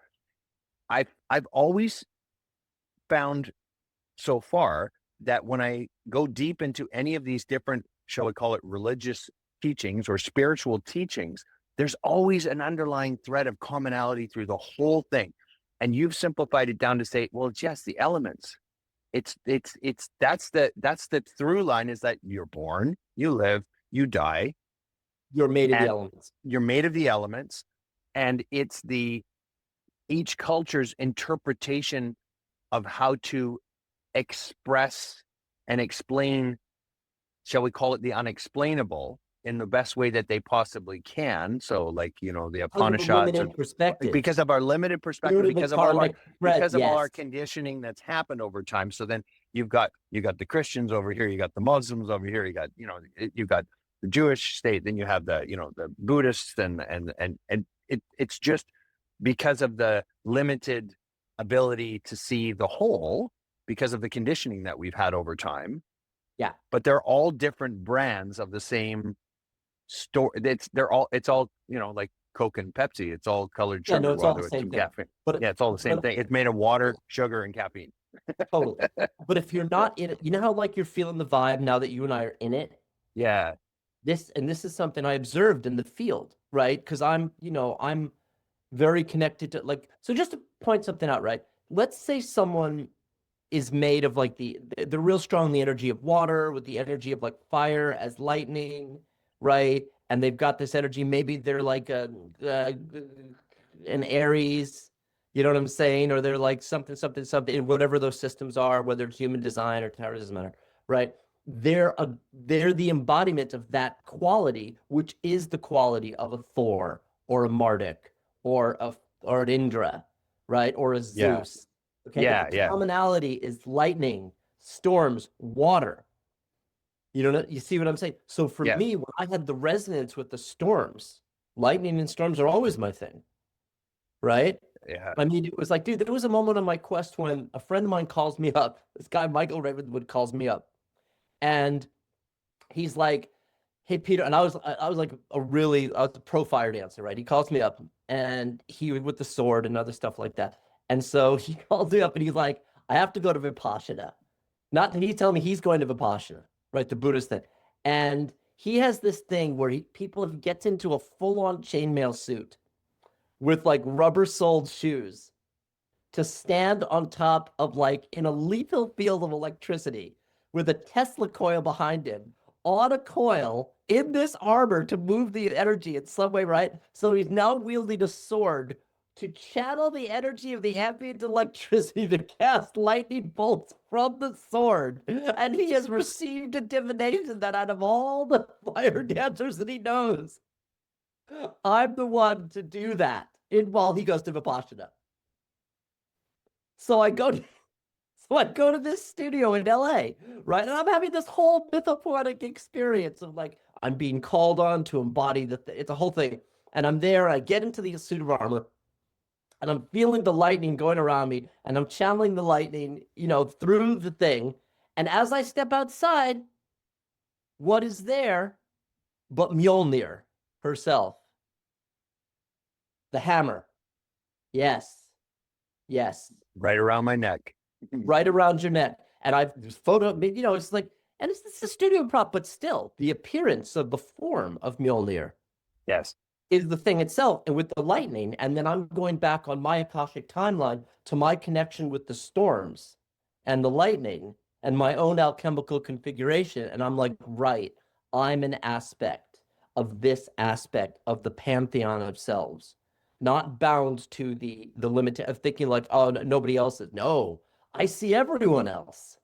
I've always found so far that when I go deep into any of these different, shall we call it religious teachings or spiritual teachings, there's always an underlying thread of commonality through the whole thing. And you've simplified it down to say, well, it's just the elements. It's that's the through line, is that you're born, you live, you die, You're made of the and elements. you're made of the elements. And it's the each culture's interpretation of how to express and explain, shall we call it the unexplainable, in the best way that they possibly can. So, like, the Because of the Upanishads, limited perspective. because of our limited perspective, Due to the karmic thread, because of all our yes. conditioning that's happened over time. So then you got the Christians over here, you got the Muslims over here, you've got the Jewish state, then you have the Buddhists, and it's just because of the limited ability to see the whole, because of the conditioning that we've had over time. Yeah. But they're all different brands of the same store. It's all like Coke and Pepsi. It's all colored Yeah, no, sugar, it's all the whether it's same from thing. caffeine. But Yeah, it's all the same thing. It's made of water, sugar, and caffeine. totally. But if you're not in it, you know how like you're feeling the vibe now that you and I are in it? Yeah, This is something I observed in the field, right? Because I'm very connected to like, so just to point something out, right? Let's say someone is made of like they're real strong, the energy of water with the energy of like fire as lightning, right? And they've got this energy. Maybe they're like an Aries, you know what I'm saying? Or they're like something, something, something, whatever those systems are, whether it's human design or Taoist, doesn't matter, right? They're the embodiment of that quality, which is the quality of a Thor or a Marduk or an Indra, right? Or a yeah, Zeus. Okay, but yeah, the yeah, commonality is lightning, storms, water. You see what I'm saying? So for yeah, me, when I had the resonance with the storms, lightning and storms are always my thing, right? yeah. I mean, it was like, dude, there was a moment on my quest when a friend of mine calls me up. This guy, Michael Ravenwood, calls me up. And he's like, "Hey Peter," and I was like I was a pro fire dancer, right? He calls me up and he with the sword and other stuff like that. And so he calls me up and he's like, "I have to go to Vipassana." Not that he's telling me he's going to Vipassana, right? The Buddhist thing. And he has this thing where people gets into a full-on chainmail suit with like rubber-soled shoes to stand on top of like in a lethal field of electricity with a Tesla coil behind him on a coil in this armor to move the energy in some way, right? So he's now wielding a sword to channel the energy of the ambient electricity to cast lightning bolts from the sword. And he has received a divination that out of all the fire dancers that he knows, I'm the one to do that while he goes to Vipassana. So I go to this studio in LA, right? And I'm having this whole mythopoetic experience of like, I'm being called on to embody it's a whole thing. And I'm there, I get into the suit of armor, and I'm feeling the lightning going around me, and I'm channeling the lightning, through the thing. And as I step outside, what is there but Mjolnir herself? The hammer. Yes. Yes. Right around my neck. Right around your neck. And I've it's like, and it's a studio prop, but still, the appearance of the form of Mjolnir Yes. is the thing itself, and with the lightning. And then I'm going back on my Akashic timeline to my connection with the storms and the lightning and my own alchemical configuration. And I'm like, right, I'm an aspect of this aspect of the pantheon of selves, not bound to the limit of thinking like, oh, nobody else is. No, I see everyone else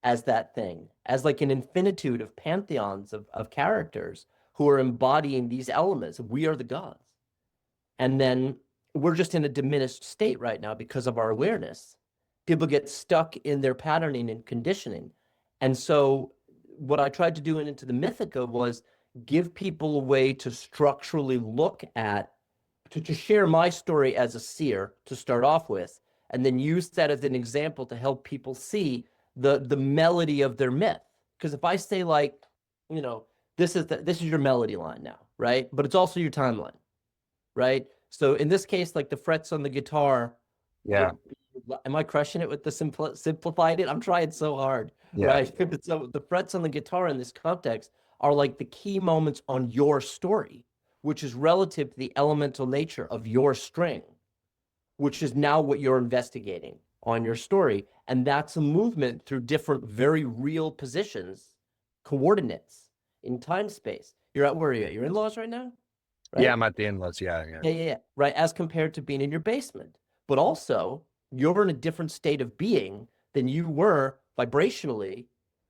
as that thing, as like an infinitude of pantheons of characters who are embodying these elements. We are the gods. And then we're just in a diminished state right now because of our awareness. People get stuck in their patterning and conditioning. And so what I tried to do in Into the Mythica was give people a way to structurally look at, to share my story as a seer to start off with, and then use that as an example to help people see the melody of their myth. Because if I say like, this is your melody line now, right? But it's also your timeline, right? So in this case, like the frets on the guitar, Yeah. am I crushing it with the simplified it? I'm trying so hard, Yeah. right? So the frets on the guitar in this context are like the key moments on your story, which is relative to the elemental nature of your string, which is now what you're investigating on your story. And that's a movement through different, very real positions, coordinates in time space. You're at, where are you at? Your in-laws right now? Right? Yeah, I'm at the in-laws. Yeah. Yeah. Right. As compared to being in your basement. But also, you're in a different state of being than you were vibrationally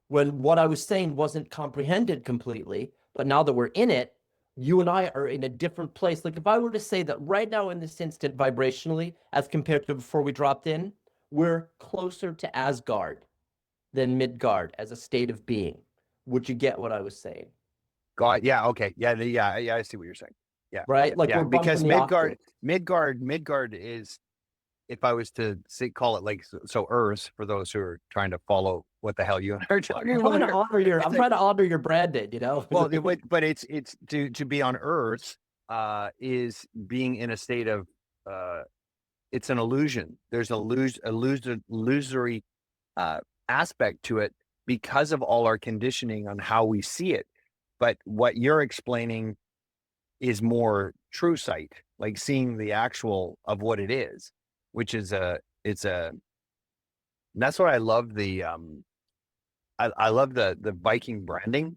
when what I was saying wasn't comprehended completely. But now that we're in it, you and I are in a different place. Like if I were to say that right now in this instant vibrationally, as compared to before we dropped in, we're closer to Asgard than Midgard as a state of being. Would you get what I was saying? God. Yeah. Okay. Yeah. I see what you're saying. Yeah. Right? Like Yeah. we're Because bumping the octaves. Midgard is, if I was to call it like, so Earth, for those who are trying to follow what the hell you and I are talking I'm about. I'm trying to honor your branding, Well, but it's to be on Earth is being in a state of it's an illusion. There's illusory aspect to it because of all our conditioning on how we see it. But what you're explaining is more true sight, like seeing the actual of what it is, which is and that's what I love. I love the Viking branding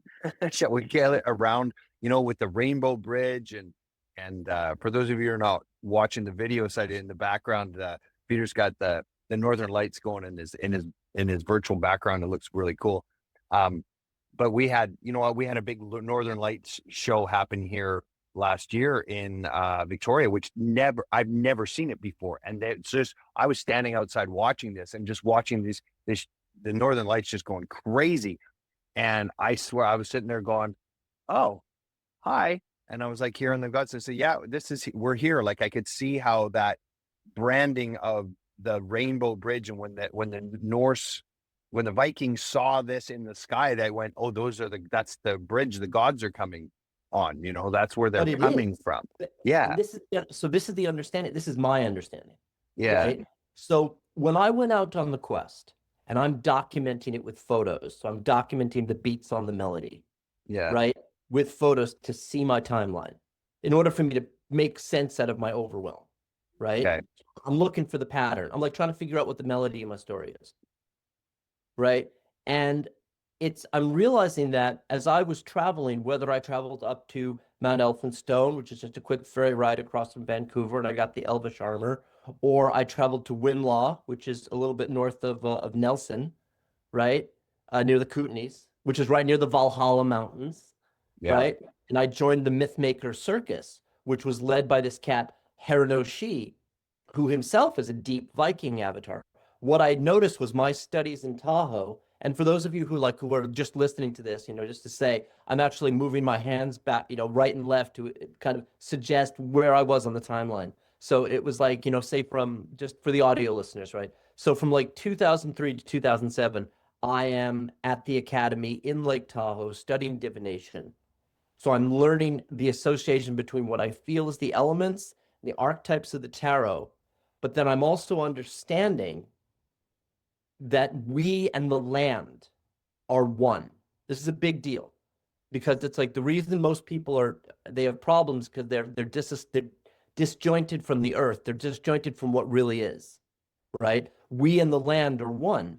shall we get it around, with the Rainbow Bridge and for those of you who are not watching the video side in the background, Peter's got the Northern Lights going in his virtual background. It looks really cool. But we had a big Northern Lights show happen here last year in Victoria, which I've never seen it before. And it's just, I was standing outside watching this and just watching the Northern Lights just going crazy. And I swear I was sitting there going, oh, hi. And I was like hearing the guts and said, yeah, we're here. Like I could see how that branding of the Rainbow Bridge, and when the Norse when the Vikings saw this in the sky, they went, "Oh, that's the bridge the gods are coming on." That's where they're But it coming is. from. And Yeah, this is the understanding. This is my understanding, yeah, right? So when I went out on the quest and I'm documenting it with photos, so I'm documenting the beats on the melody, yeah. right? With photos to see my timeline in order for me to make sense out of my overwhelm, right? Okay, I'm looking for the pattern. I'm like trying to figure out what the melody in my story is, right? And I'm realizing that as I was traveling, whether I traveled up to Mount Elphinstone, which is just a quick ferry ride across from Vancouver, and I got the Elvish armor, or I traveled to Winlaw, which is a little bit north of Nelson, right? Near the Kootenays, which is right near the Valhalla Mountains, yeah. right? And I joined the Mythmaker Circus, which was led by this cat, Heranoshi, who himself is a deep Viking avatar. What I noticed was my studies in Tahoe. And for those of you who are just listening to this, just to say, I'm actually moving my hands back, right and left to kind of suggest where I was on the timeline. So it was like, say from just for the audio listeners, right? So from like 2003 to 2007, I am at the academy in Lake Tahoe studying divination. So I'm learning the association between what I feel is the elements, the archetypes of the tarot, but then I'm also understanding that we and the land are one. This is a big deal because it's like the reason most people they have problems because they're disjointed from the earth. They're disjointed from what really is, right? We and the land are one.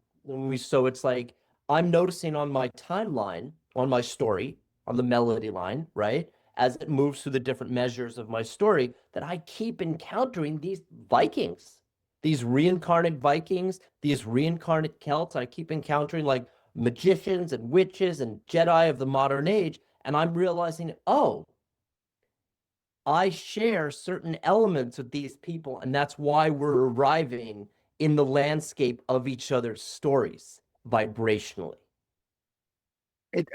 So it's like I'm noticing on my timeline, on my story, on the melody line, right? As it moves through the different measures of my story, that I keep encountering these Vikings, these reincarnate Vikings, these reincarnate Celts. I keep encountering like magicians and witches and Jedi of the modern age. And I'm realizing, oh, I share certain elements with these people, and that's why we're arriving in the landscape of each other's stories vibrationally.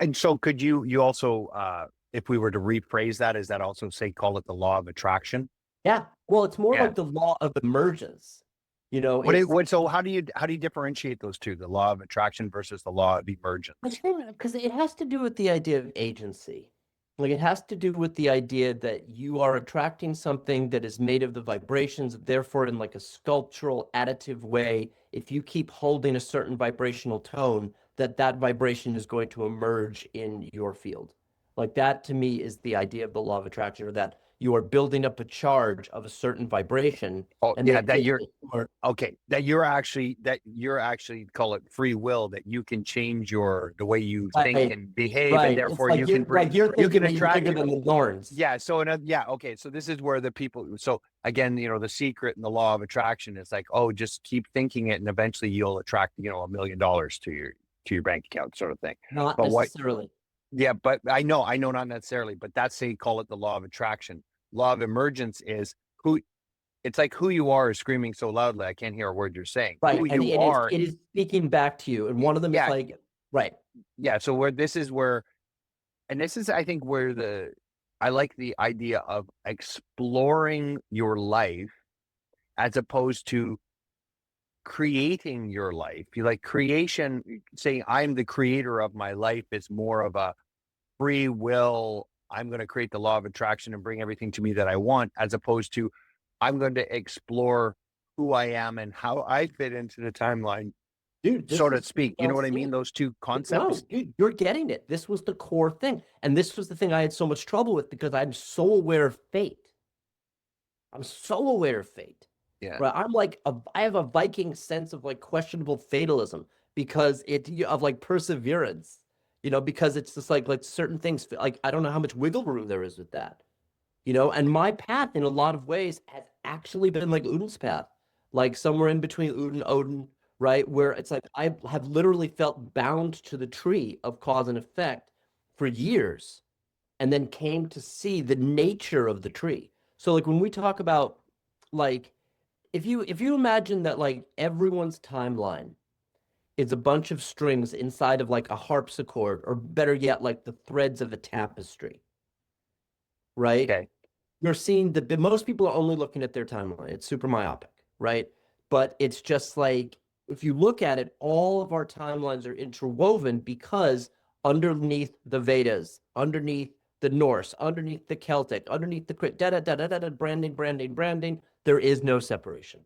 And so could you also, if we were to rephrase that, is that also say call it the law of attraction? Yeah. Well, it's more Yeah. like the law of emergence. What It's so how do you differentiate those two, the law of attraction versus the law of emergence? because it has to do with the idea of agency. Like it has to do with the idea that you are attracting something that is made of the vibrations, therefore, in like a sculptural additive way, if you keep holding a certain vibrational tone, that vibration is going to emerge in your field. Like that to me is the idea of the law of attraction, or that you are building up a charge of a certain vibration, Oh and yeah, then that it, you're it- or okay, that you're actually call it free will, that you can change the way you think right, and behave, and right. It's therefore like you can bring you're you thinking can that you're attract bigger it. than the Norns. Yeah, so yeah, okay, so this is where the people, so again, the secret and the law of attraction is like, oh, just keep thinking it and eventually you'll attract, $1 million to your bank account, sort of thing. Not But what necessarily. Yeah, but I know not necessarily, but that's they call it the law of attraction. Law of emergence is who it's like who you are is screaming so loudly I can't hear a word you're saying. Right. Who And you it is are, it is speaking back to you. And one of them is yeah, like, right. yeah. So and this is I think where I like the idea of exploring your life as opposed to creating your life. You like creation, saying I'm the creator of my life is more of a free will. I'm going to create the law of attraction and bring everything to me that I want, as opposed to I'm going to explore who I am and how I fit into the timeline, Dude, so this to is speak. You know well what I seen. mean? Those two No, concepts. dude, you're getting it. This was the core thing. And this was the thing I had so much trouble with because I'm so aware of fate. I'm so aware of fate. Yeah. Right. I have a Viking sense of like questionable fatalism because of like perseverance, because it's just like certain things, like I don't know how much wiggle room there is with that. And my path in a lot of ways has actually been like Udin's path, like somewhere in between Ud and Odin, right? Where it's like I have literally felt bound to the tree of cause and effect for years, and then came to see the nature of the tree. So like when we talk about like if you imagine that like everyone's timeline is a bunch of strings inside of like a harpsichord, or better yet, like the threads of a tapestry, right? Okay. You're seeing most people are only looking at their timeline. It's super myopic, right? But it's just like If you look at it, all of our timelines are interwoven because underneath the Vedas, underneath the Norse, underneath the Celtic, underneath the branding, there is no separation.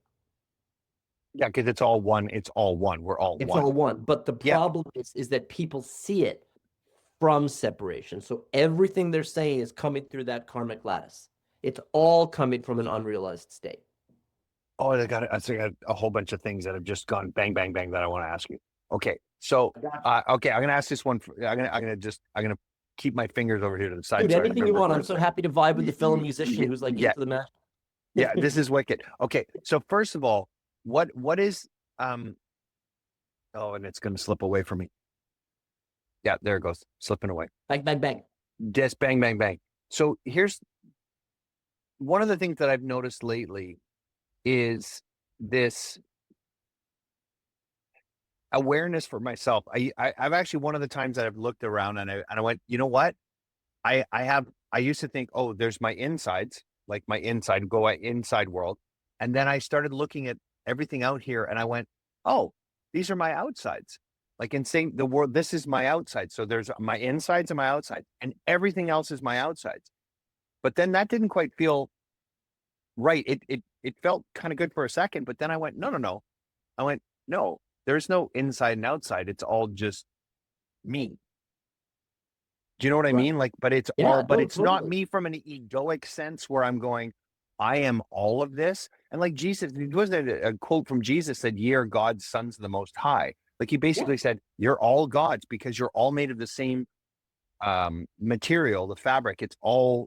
Yeah, because it's all one. It's all one. We're all It's one. all one. But the Yeah. problem is that people see it from separation. So everything they're saying is coming through that karmic lattice. It's all coming from an unrealized state. Oh, I got a whole bunch of things that have just gone bang, bang, bang that I want to ask you. Okay. So, okay, I'm gonna ask this one. I'm gonna keep my fingers over here to the side. Dude, So I anything you remember want. I'm first. so happy to vibe with the fellow musician who's like Yeah, into the match. yeah. This is wicked. Okay. So first of all, what is oh, and it's gonna slip away from me. Yeah, there it goes, slipping away. Bang, bang, bang. Just bang, bang, bang. So here's one of the things that I've noticed lately is this awareness for myself. I've actually one of the times that I've looked around and I went, you know what? I used to think, oh, there's my insides, like my inside world. And then I started looking at everything out here and I went, oh, these are my outsides. Like in saying the world, this is my outside. So there's my insides and my outside, and everything else is my outsides. But then that didn't quite feel right. It felt kind of good for a second, but then I went, no, no, no. I went, no, there's no inside and outside. It's all just me. Do you know what I Right. mean? Like, but it's Yeah, all, but no, it's not totally. me from an egoic sense where I'm going, I am all of this. And like Jesus, wasn't a quote from Jesus said, ye are God's sons of the most high. Like he Yeah. basically said, you're all God's because you're all made of the same material, the fabric.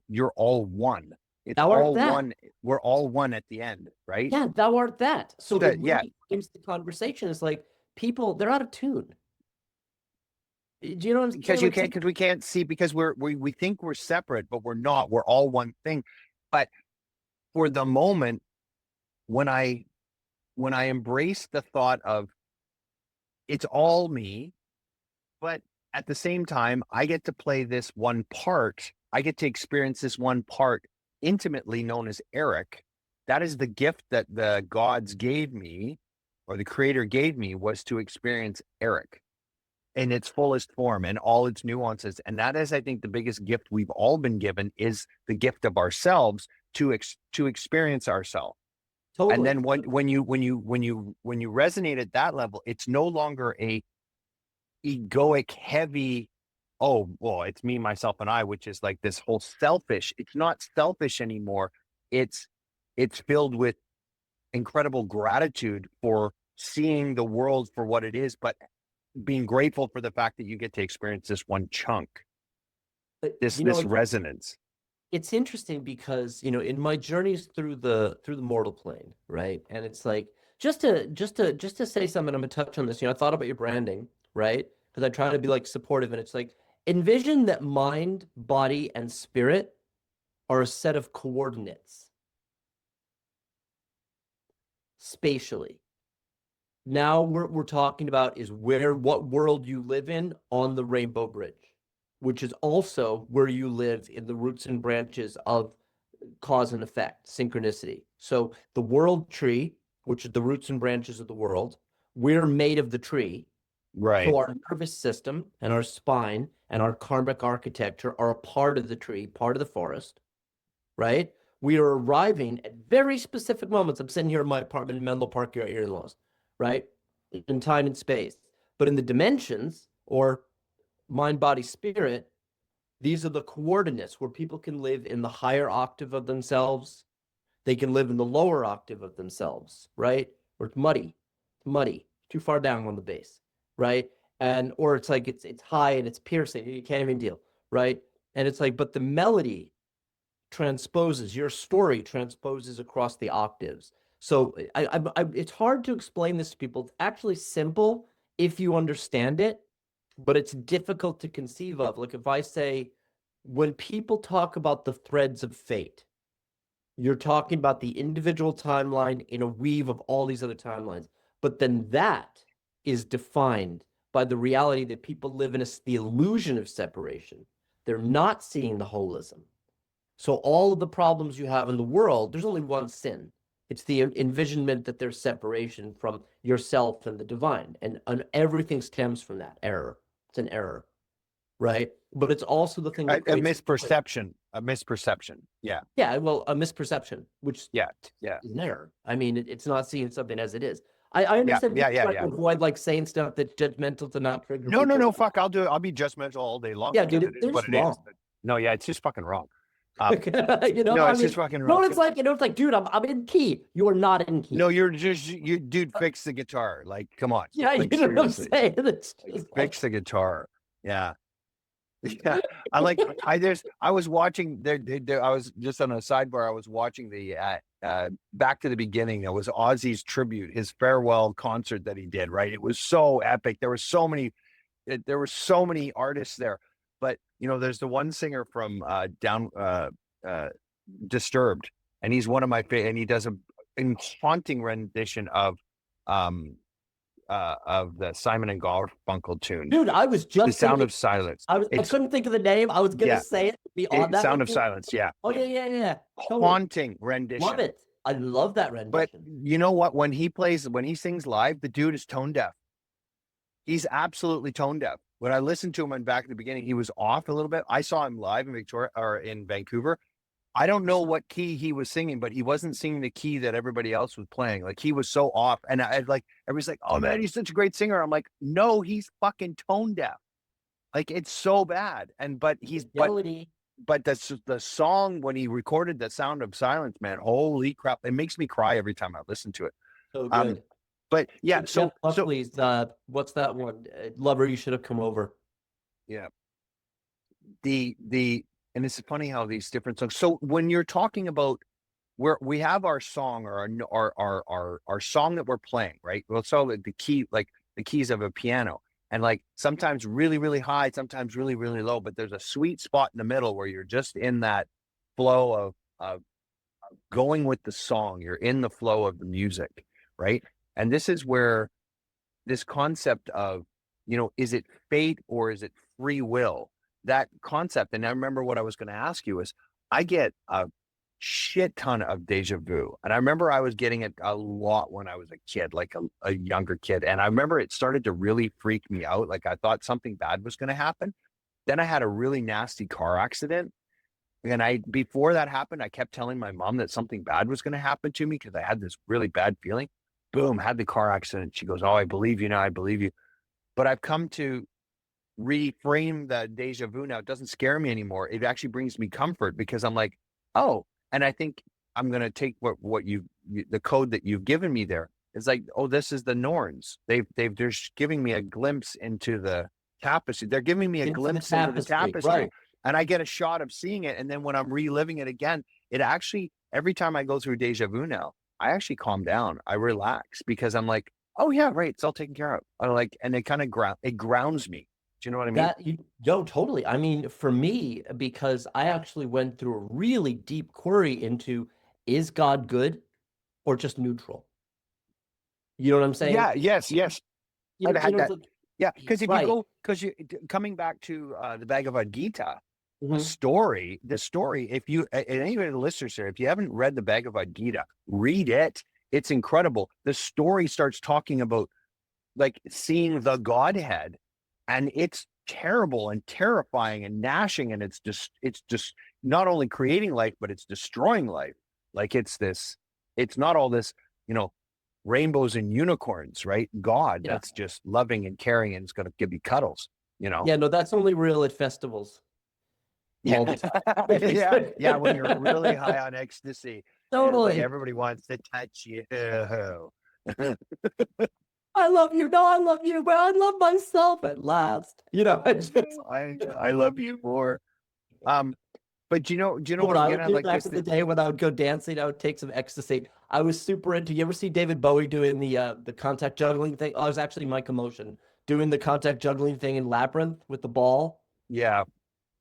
You're all one. It's Thou art all that. one. We're all one at the end, right? Yeah, thou art that. So it Yeah, really frames the conversation. It's like people, they're out of tune. Do you know what I'm saying? because you Like, can't, because we can't see, because we think we're separate, but we're not. We're all one thing. But for the moment, when I embrace the thought of it's all me, but at the same time, I get to play this one part. I get to experience this one part intimately known as Eric. That is the gift that the gods gave me, or the creator gave me, was to experience Eric in its fullest form and all its nuances. And that is, I think, the biggest gift we've all been given is the gift of ourselves to experience ourselves. And totally. then when you resonate at that level, it's no longer a egoic, heavy, oh, well, it's me, myself, and I, which is like this whole selfish. It's not selfish anymore. It's filled with incredible gratitude for seeing the world for what it is, but being grateful for the fact that you get to experience this one chunk, But this resonance. it's interesting because, in my journeys through the mortal plane, right? And it's like just to say something, I'm gonna touch on this. I thought about your branding, right? Because I try to be like supportive, and it's like envision that mind, body, and spirit are a set of coordinates spatially. Now we're talking about is what world you live in on the Rainbow Bridge, which is also where you live in the roots and branches of cause and effect, synchronicity. So the world tree, which is the roots and branches of the world, we're made of the tree. So Right. our nervous system and our spine and our karmic architecture are a part of the tree, part of the forest, right? We are arriving at very specific moments. I'm sitting here in my apartment in Menlo Park, your in-laws, right? In time and space. But in the dimensions or mind, body, spirit, these are the coordinates where people can live in the higher octave of themselves. They can live in the lower octave of themselves, right? Or it's muddy, too far down on the bass, right? And or it's like it's high and it's piercing, you can't even deal, right? And it's like, but the melody transposes, your story transposes across the octaves. So it's hard to explain this to people. It's actually simple if you understand it, but it's difficult to conceive of. Like if I say, when people talk about the threads of fate, you're talking about the individual timeline in a weave of all these other timelines. But then that is defined by the reality that people live in the illusion of separation. They're not seeing the holism. So all of the problems you have in the world, there's only one sin. It's the envisionment that there's separation from yourself and the divine, and everything stems from that error. It's an error, right? But it's also the thing that A creates misperception. A misperception. Yeah. yeah, well, a misperception, which Yeah. Yeah. is an error. I mean, it's not seeing something as it is. I Yeah. understand Yeah. people Yeah. try Yeah. to avoid like saying stuff that's judgmental to not trigger No, no, people. no. Fuck. I'll do it. I'll be judgmental all day long Yeah, because dude, it is they're what just it is. wrong. But no, yeah, it's just fucking wrong. You know, No, I it's mean, just fucking no, wrong. it's like, you know, it's like, dude, I'm in key. You are not in key. No, you dude, fix the guitar. Like, come on. Yeah, Like, you know what I'm seriously. saying? It's Like, just fix the guitar. Yeah. Yeah. I was watching I was just on a sidebar. I was watching the back to the beginning. It was Ozzy's tribute, his farewell concert that he did, right? It was so epic. There were so many artists there. But you know, there's the one singer from uh Disturbed, and he's one of my favorite, and he does a haunting rendition of the Simon and Garfunkel tune, dude, I was The just Sound thinking, of Silence. I It's couldn't think of the name. I was gonna yeah, say it, be on that Sound one of too. Silence. Yeah, Oh yeah. Totally. haunting rendition. Love it. I love that But rendition. you know what? When he sings live, the dude is tone deaf. He's absolutely tone deaf. When I listened to him in back at the beginning, he was off a little bit. I saw him live in Victoria or in Vancouver. I don't know what key he was singing, but he wasn't singing the key that everybody else was playing. Like he was so off. And I like everybody's like, "Oh man, he's such a great singer." I'm like, "No, he's fucking tone deaf. Like it's so bad." And but that's the song when he recorded The Sound of Silence, man. Holy crap. It makes me cry every time I listen to it. So Um, good. but yeah, Jeff Buckley's what's that one? Lover, you should have come over. yeah. The and it's funny how these different songs. So when you're talking about where we have our song or our song that we're playing, right? Well, so the key, like the keys of a piano, and like sometimes really, really high, sometimes really, really low, but there's a sweet spot in the middle where you're just in that flow of going with the song. You're in the flow of the music, right? And this is where this concept of, you know, is it fate or is it free will? That concept. And I remember what I was going to ask you is I get a shit ton of deja vu. And I remember I was getting it a lot when I was a kid, like a younger kid. And I remember it started to really freak me out. Like I thought something bad was going to happen. Then I had a really nasty car accident. And before that happened, I kept telling my mom that something bad was going to happen to me because I had this really bad feeling. Boom, had the car accident. She goes, "Oh, I believe you now. I believe you." But I've come to reframe the deja vu now. It doesn't scare me anymore. It actually brings me comfort because I'm like, oh, and I think I'm going to take the code that you've given me there. It's like, oh, this is the Norns. They're just giving me a glimpse into the tapestry. They're giving me a glimpse into the tapestry. Right. And I get a shot of seeing it. And then when I'm reliving it again, it actually, every time I go through deja vu now, I actually calm down. I relax because I'm like, oh yeah, right. It's all taken care of. I like, and it kind of grounds me. Do you know what I mean? Totally. I mean, for me, because I actually went through a really deep query into, is God good or just neutral? You know what I'm saying? Yeah. Yes. Yes. I've had that. Yeah, because if right. you go, coming back to the Bhagavad Gita, Mhm. the story, if you, and any of the listeners here, if you haven't read the Bhagavad Gita, read it. It's incredible. The story starts talking about like seeing the Godhead, and it's terrible and terrifying and gnashing, and it's just not only creating life, but it's destroying life. Like it's not all this, you know, rainbows and unicorns, right? God, Yeah. that's just loving and caring and it's going to give you cuddles, you know? Yeah, no, that's only real at festivals. Yeah. Yeah. When you're really high on ecstasy, totally. like everybody wants to touch you. I love you. No, I love you, but I love myself at last. You know, I love you more. But do you know what what I I'm would getting at? do Like back in the day when I would go dancing, I would take some ecstasy. I was super into. You ever see David Bowie doing the contact juggling thing? Oh, it was actually Mike Emotion doing the contact juggling thing in Labyrinth with the ball. Yeah.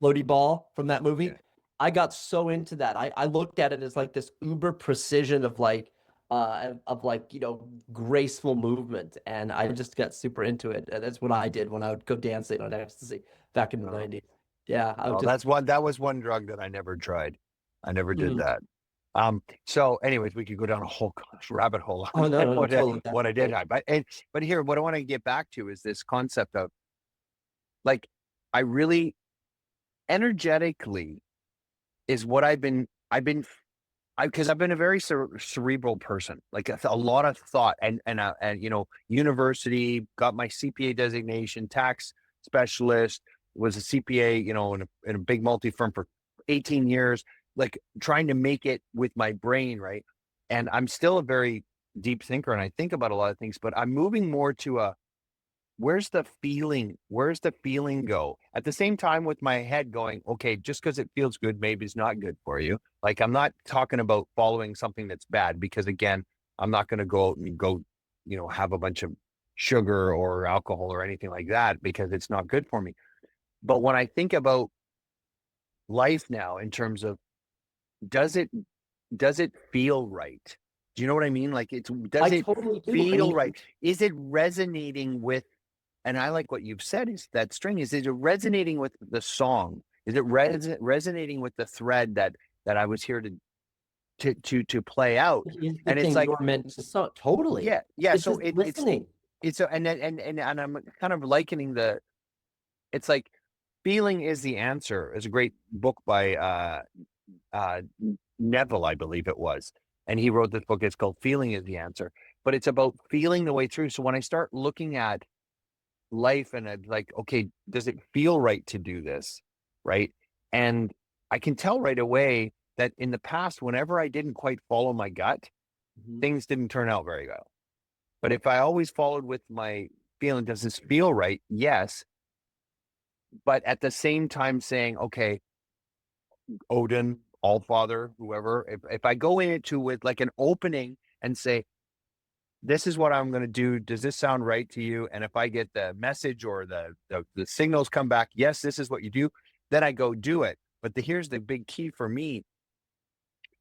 Floaty ball from that movie. Yeah. I got so into that. I looked at it as like this uber precision of like you know, graceful movement, and I just got super into it. And that's what I did when I would go dancing on ecstasy back in the 90s. Yeah, I would Oh, just that was one drug that I never tried. I never did that. So anyways, we could go down a whole rabbit hole Oh, on no, no, no, what totally. what I did. But here, what I want to get back to is this concept of like, I really energetically is what because I've been a very cerebral person, like a lot of thought and university, got my CPA designation, tax specialist, was a CPA, in a big multi firm for 18 years, like trying to make it with my brain, right? And I'm still a very deep thinker and I think about a lot of things, but I'm moving more to a where's the feeling go at the same time with my head going, okay, just because it feels good maybe it's not good for you. Like, I'm not talking about following something that's bad, because again, I'm not going to go out and go have a bunch of sugar or alcohol or anything like that, because it's not good for me. But when I think about life now in terms of, does it feel right? Do you know what I mean? Like, I does it totally do. I feel mean, right? Is it resonating with, and I like what you've said, is that string, is it resonating with the song? Is it resonating with the thread that I was here to play out? is the And it's thing like, you're meant to so totally. yeah, yeah. It's So just listening. it's so, and I'm kind of likening it's like, feeling is the answer is a great book by uh Neville, I believe it was. And he wrote this book. It's called Feeling is the Answer. But it's about feeling the way through. So when I start looking at life and like, okay, does it feel right to do this? Right. And I can tell right away that in the past, whenever I didn't quite follow my gut, Mhm. things didn't turn out very well. But if I always followed with my feeling, does this feel right? Yes. But at the same time saying, okay, Odin, Allfather, whoever, if I go into with like an opening and say, this is what I'm going to do. Does this sound right to you? And if I get the message or the signals come back, yes, this is what you do, then I go do it. But here's the big key for me,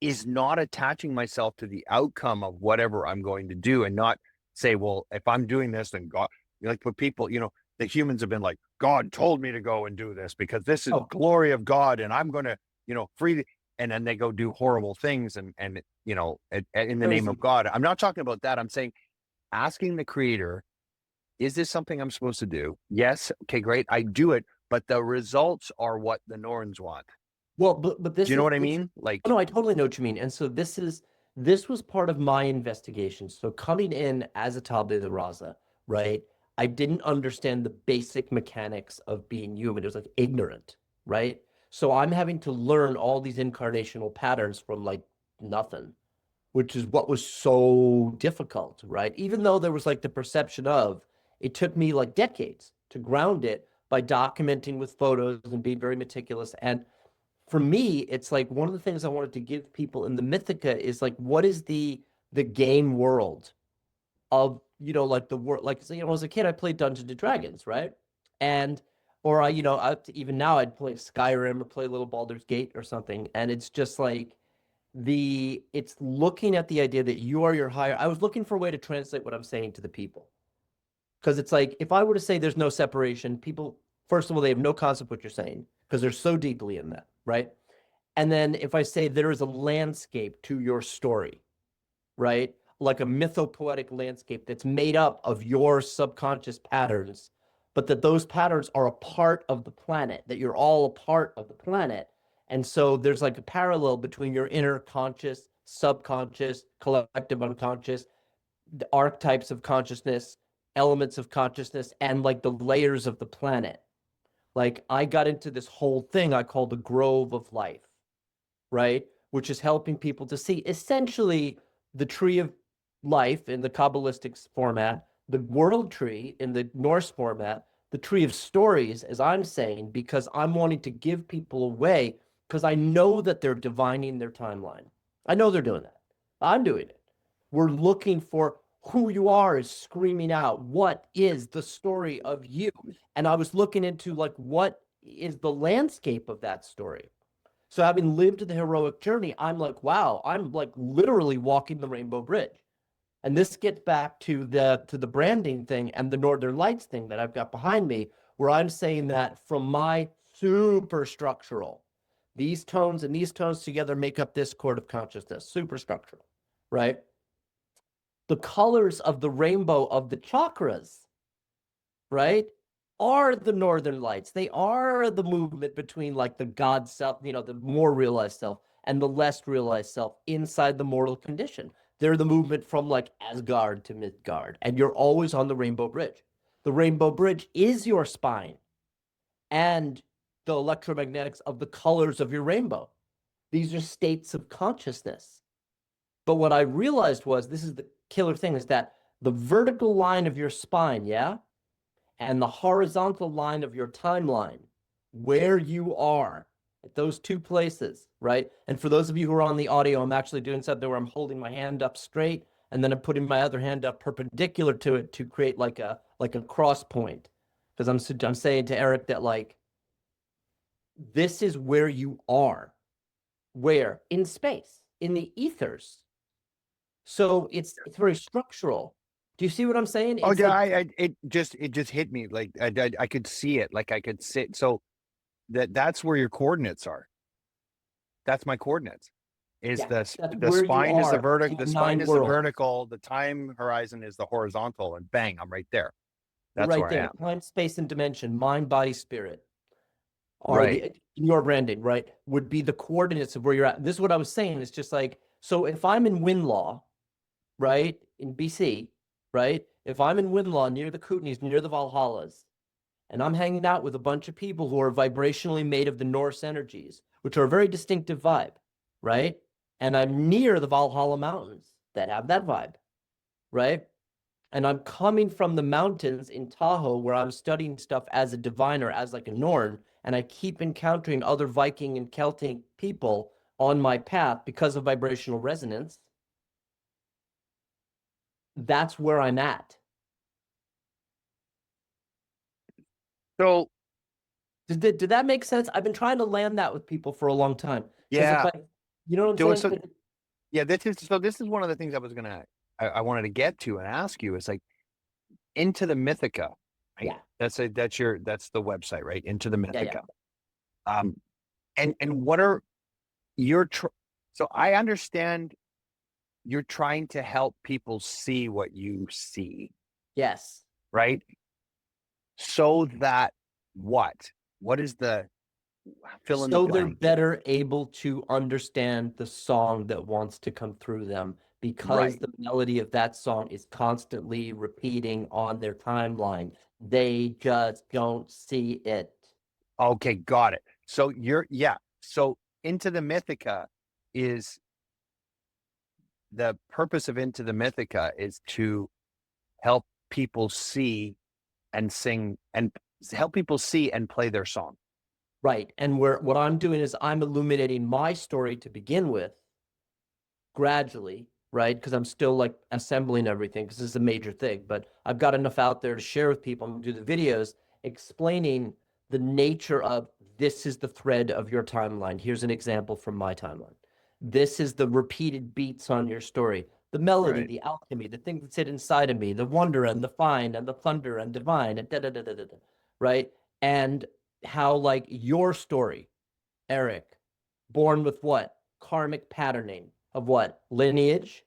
is not attaching myself to the outcome of whatever I'm going to do, and not say, well, if I'm doing this, then God, like, for people, the humans have been like, God told me to go and do this because this is Oh, glory of God, and I'm going to, free, and then they go do horrible things, and in the name crazy. of God. I'm not talking about that. I'm saying, asking the creator, is this something I'm supposed to do? Yes. Okay, great. I do it, but the results are what the Norns want. Well, but Do this you know is what I this. mean? Oh, Like, no, I totally know what you mean. And so this was part of my investigation. So coming in as a tabula rasa, right? I didn't understand the basic mechanics of being human. It was like ignorant, right? So I'm having to learn all these incarnational patterns from like nothing, which is what was so difficult, right? Even though there was like the perception of, it took me like decades to ground it by documenting with photos and being very meticulous. And for me, it's like one of the things I wanted to give people in the Mythica is like, what is the game world of, like the world, like, so, as a kid, I played Dungeons and Dragons, right? And, or even now I'd play Skyrim or play a little Baldur's Gate or something. And it's just like, it's looking at the idea that you are your higher. I was looking for a way to translate what I'm saying to the people. Because it's like, if I were to say there's no separation, people, first of all, they have no concept what you're saying because they're so deeply in that, right? And then if I say there is a landscape to your story, right? Like a mythopoetic landscape that's made up of your subconscious patterns, but that those patterns are a part of the planet, that you're all a part of the planet. And so there's like a parallel between your inner conscious, subconscious, collective unconscious, the archetypes of consciousness, elements of consciousness, and like the layers of the planet. Like I got into this whole thing I call the Grove of Life, right? Which is helping people to see essentially the tree of life in the Kabbalistic format, the world tree in the Norse format, the tree of stories, as I'm saying, because I'm wanting to give people a way, because I know that they're divining their timeline. I know they're doing that. I'm doing it. We're looking for who you are is screaming out, what is the story of you? And I was looking into like, what is the landscape of that story? So having lived the heroic journey, I'm like, wow, I'm like literally walking the Rainbow Bridge. And this gets back to the branding thing and the Northern Lights thing that I've got behind me, where I'm saying that from my super structural, These tones and these tones together make up this chord of consciousness, superstructural, right? The colors of the rainbow of the chakras, right, are the northern lights. They are the movement between like the God self, the more realized self and the less realized self inside the mortal condition. They're the movement from like Asgard to Midgard, and you're always on the rainbow bridge. The rainbow bridge is your spine and the electromagnetics of the colors of your rainbow. These are states of consciousness. But what I realized was, this is the killer thing, is that the vertical line of your spine, yeah, and the horizontal line of your timeline, where you are at those two places, right? And for those of you who are on the audio, I'm actually doing something where I'm holding my hand up straight and then I'm putting my other hand up perpendicular to it to create like a cross point. Because I'm saying to Eric that like, this is where you are. Where? In space, in the ethers. So it's very structural. Do you see what I'm saying? Oh It's yeah, like, it just hit me like I could see it, like I could sit. So that's where your coordinates are. That's my coordinates. Is yeah, that's the where you spine is the are vertical, in the the spine nine is the worlds. vertical, the time horizon is the horizontal, and bang, I'm right there. You're That's right where I there. am. Time, space, and dimension, mind, body, spirit are Right. the, your branding, right? Would be the coordinates of where you're at. This is what I was saying. It's just like, so if I'm in Winlaw, right, in BC, right? If I'm in Winlaw near the Kootenays, near the Valhallas, and I'm hanging out with a bunch of people who are vibrationally made of the Norse energies, which are a very distinctive vibe, right? And I'm near the Valhalla Mountains that have that vibe, right? And I'm coming from the mountains in Tahoe where I'm studying stuff as a diviner, as like a Norn, and I keep encountering other Viking and Celtic people on my path because of vibrational resonance. That's where I'm at. So Did that make sense? I've been trying to land that with people for a long time. Because if yeah, you know what I'm do it. saying? So yeah, this is one of the things I wanted to get to and ask you is like Into the Mythica, right? Yeah, That's that's the website, right? Into the yeah. Mythica. Um, and what are your so I understand you're trying to help people see what you see, Yes. right? So that what? What is the fill in the So they're blank? better able to understand the song that wants to come through them because Right. the melody of that song is constantly repeating on their timeline. They just don't see it. Okay, got it. So yeah. So Into the Mythica is the purpose of Into the Mythica is to help people see and sing and help people see and play their song. Right. And what I'm doing is I'm illuminating my story to begin with gradually, right? Because I'm still like assembling everything because this is a major thing. But I've got enough out there to share with people and do the videos explaining the nature of this is the thread of your timeline. Here's an example from my timeline. This is the repeated beats on your story, the melody, Right. the alchemy, the things that sit inside of me, the wonder and the find and the thunder and divine and da da da da da, right? And how like your story, Eric, born with what? Karmic patterning of what? Lineage,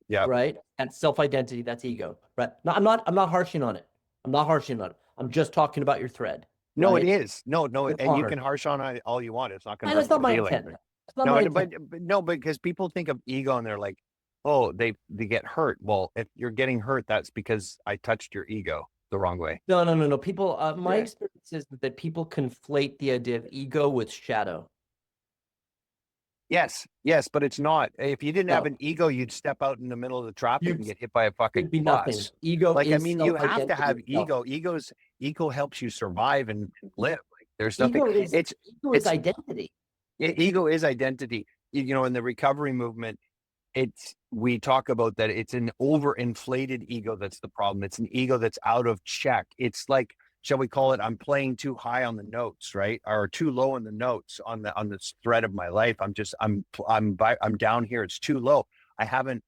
Yeah. right? And self-identity, that's ego, right? No, I'm not harshing on it. I'm not harshing on it. I'm just talking about your thread, No, it right? is. No, It's and you hard. can harsh on it all you want. It's not going to And hurt that's not my my feelings. intent. That's not No, my intent. but no, because people think of ego and they're like, oh, they get hurt. Well, if you're getting hurt, that's because I touched your ego the wrong way. No. People, my Yeah. experience is that people conflate the idea of ego with shadow. Yes, but it's not. If you didn't have No, an ego, you'd step out in the middle of the traffic you and get hit by a fucking could be nothing. bus. Ego Like, I is mean, you have to self-identity have itself. ego. Ego helps you survive and live. Like, there's nothing. Ego is It's identity. ego is identity. You know, in the recovery movement, we talk about that it's an overinflated ego that's the problem. It's an ego that's out of check. It's like, shall we call it, I'm playing too high on the notes, right? Or too low on the notes on the thread of my life. I'm down here. It's too low. I haven't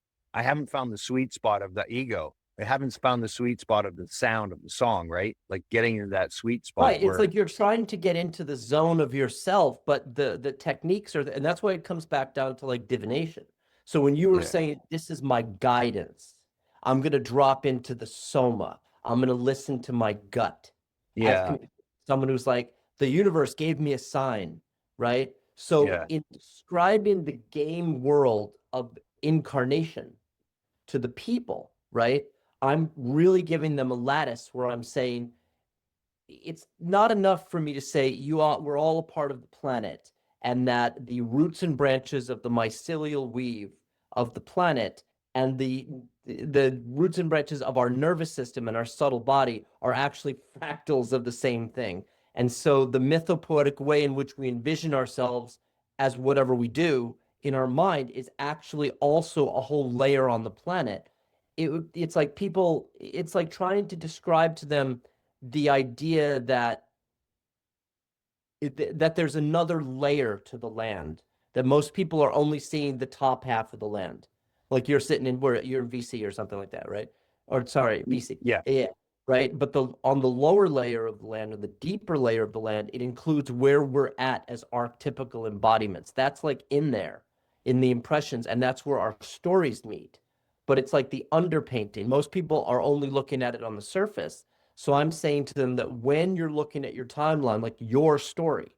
found the sweet spot of the ego. I haven't found the sweet spot of the sound of the song, right? Like getting into that sweet spot Right. It's where, like you're trying to get into the zone of yourself, but the techniques are, and that's why it comes back down to like divination. So when you were yeah, saying, this is my guidance, I'm going to drop into the soma, I'm going to listen to my gut as yeah, someone who's like, the universe gave me a sign, right? So yeah, in describing the game world of incarnation to the people, right? I'm really giving them a lattice where I'm saying, it's not enough for me to say we're all a part of the planet, and that the roots and branches of the mycelial weave of the planet and the roots and branches of our nervous system and our subtle body are actually fractals of the same thing. And so the mythopoetic way in which we envision ourselves as whatever we do in our mind is actually also a whole layer on the planet. It's like people, it's like trying to describe to them the idea that that there's another layer to the land, that most people are only seeing the top half of the land. Like you're sitting in where you're in VC or something like that, right? Or sorry, BC. yeah. Yeah, right. But the on the lower layer of the land, or the deeper layer of the land, it includes where we're at as archetypical embodiments. That's like in there, in the impressions, and that's where our stories meet. But it's like the underpainting. Most people are only looking at it on the surface. So I'm saying to them that when you're looking at your timeline, like your story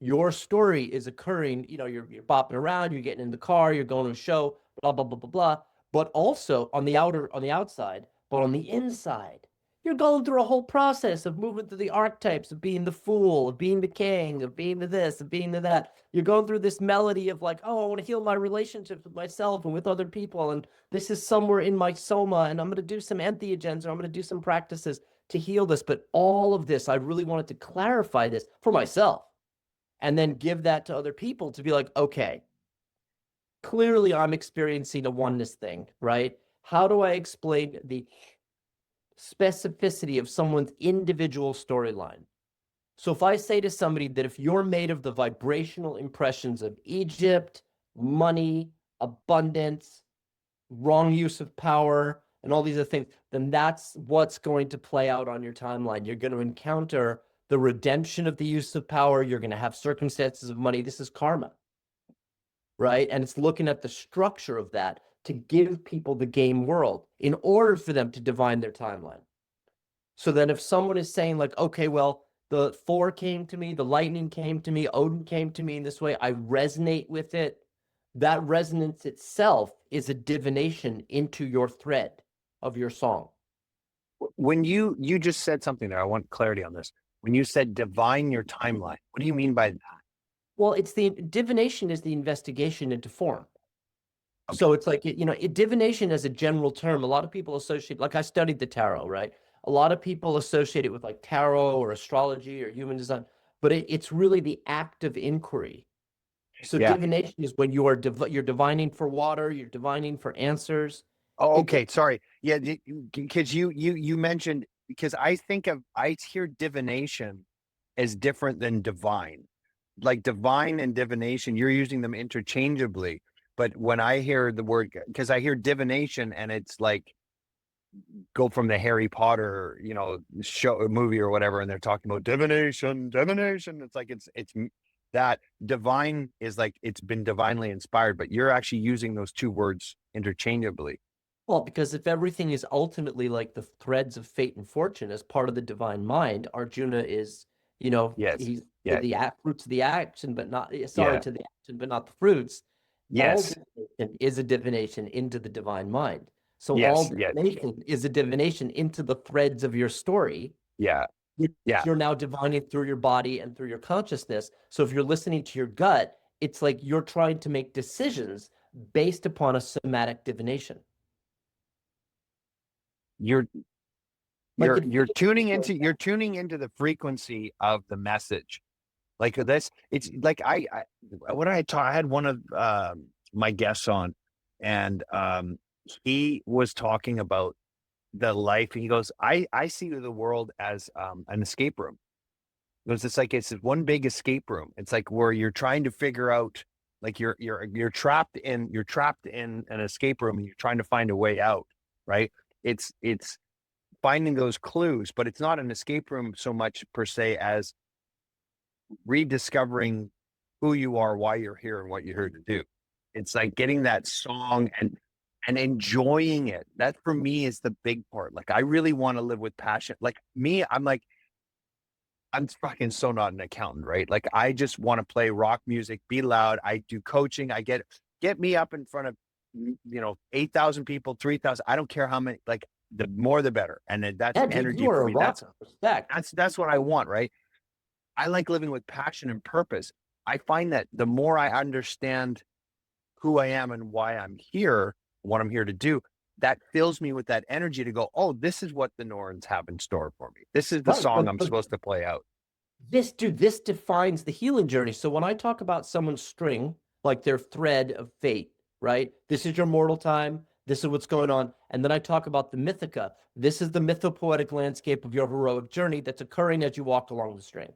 is occurring, you're bopping around, you're getting in the car, you're going to a show, blah, blah, blah, blah, blah. But also on the outside, but on the inside, you're going through a whole process of moving through the archetypes of being the fool, of being the king, of being the this, of being the that. You're going through this melody of like, oh, I want to heal my relationships with myself and with other people. And this is somewhere in my soma, and I'm going to do some entheogens, or I'm going to do some practices to heal this. But all of this, I really wanted to clarify this for myself and then give that to other people to be like, okay, clearly I'm experiencing a oneness thing, right? How do I explain the specificity of someone's individual storyline? So if I say to somebody that if you're made of the vibrational impressions of Egypt, money, abundance, wrong use of power, and all these other things, then that's what's going to play out on your timeline. You're going to encounter the redemption of the use of power. You're going to have circumstances of money. This is karma, right? And it's looking at the structure of that to give people the game world in order for them to divine their timeline. So then if someone is saying like, okay, well, the Thor came to me, the lightning came to me, Odin came to me in this way, I resonate with it. That resonance itself is a divination into your thread of your song. When you just said something there, I want clarity on this. When you said divine your timeline, what do you mean by that? Well, it's the divination is the investigation into form. Okay. So it's like, divination as a general term, a lot of people associate, like I studied the tarot, right? A lot of people associate it with like tarot or astrology or human design, but it's really the act of inquiry. So Yeah. divination is when you're divining for water, you're divining for answers. Oh, It okay. Sorry. Yeah, because you mentioned, because I hear divination as different than divine. Like divine and divination, you're using them interchangeably. But when I hear the word, because I hear divination and it's like go from the Harry Potter, show movie or whatever, and they're talking about divination, divination. It's like it's that divine is like it's been divinely inspired, but you're actually using those two words interchangeably. Well, because if everything is ultimately like the threads of fate and fortune as part of the divine mind, Arjuna is, Yes. he's Yeah. the fruits of the action, but not, sorry, Yeah. to the action, but not the fruits. All Yes. divination is a divination into the divine mind. So all Yes. Yeah. divination is a divination into the threads of your story, Yeah. which Yeah. you're now divining through your body and through your consciousness. So if you're listening to your gut, it's like you're trying to make decisions based upon a somatic divination. You're Like you're it you're feels tuning like into that. you're tuning into the frequency of the message. Like this, it's like when I had one of my guests on, and he was talking about the life. He goes, I see the world as an escape room. It was just like it's one big escape room. It's like where you're trying to figure out, like you're trapped in an escape room and you're trying to find a way out, right? it's finding those clues, but it's not an escape room so much per se as rediscovering who you are, why you're here, and what you're here to do. It's like getting that song and enjoying it. That for me is the big part. Like I really want to live with passion. Like me, I'm fucking so not an accountant, right? Like I just want to play rock music, be loud. I do coaching. I get me up in front of 8,000 people, 3,000. I don't care how many. Like the more the better. And then that's Yeah, dude, energy you for are a me. rock. Respect. That's what I want, right? I like living with passion and purpose. I find that the more I understand who I am and why I'm here, what I'm here to do, that fills me with that energy to go, oh, this is what the Norns have in store for me. This is the Right, song I'm but supposed to play out. this defines the healing journey. So when I talk about someone's string, like their thread of fate, right? This is your mortal time. This is what's going on. And then I talk about the Mythica. This is the mythopoetic landscape of your heroic journey that's occurring as you walk along the string.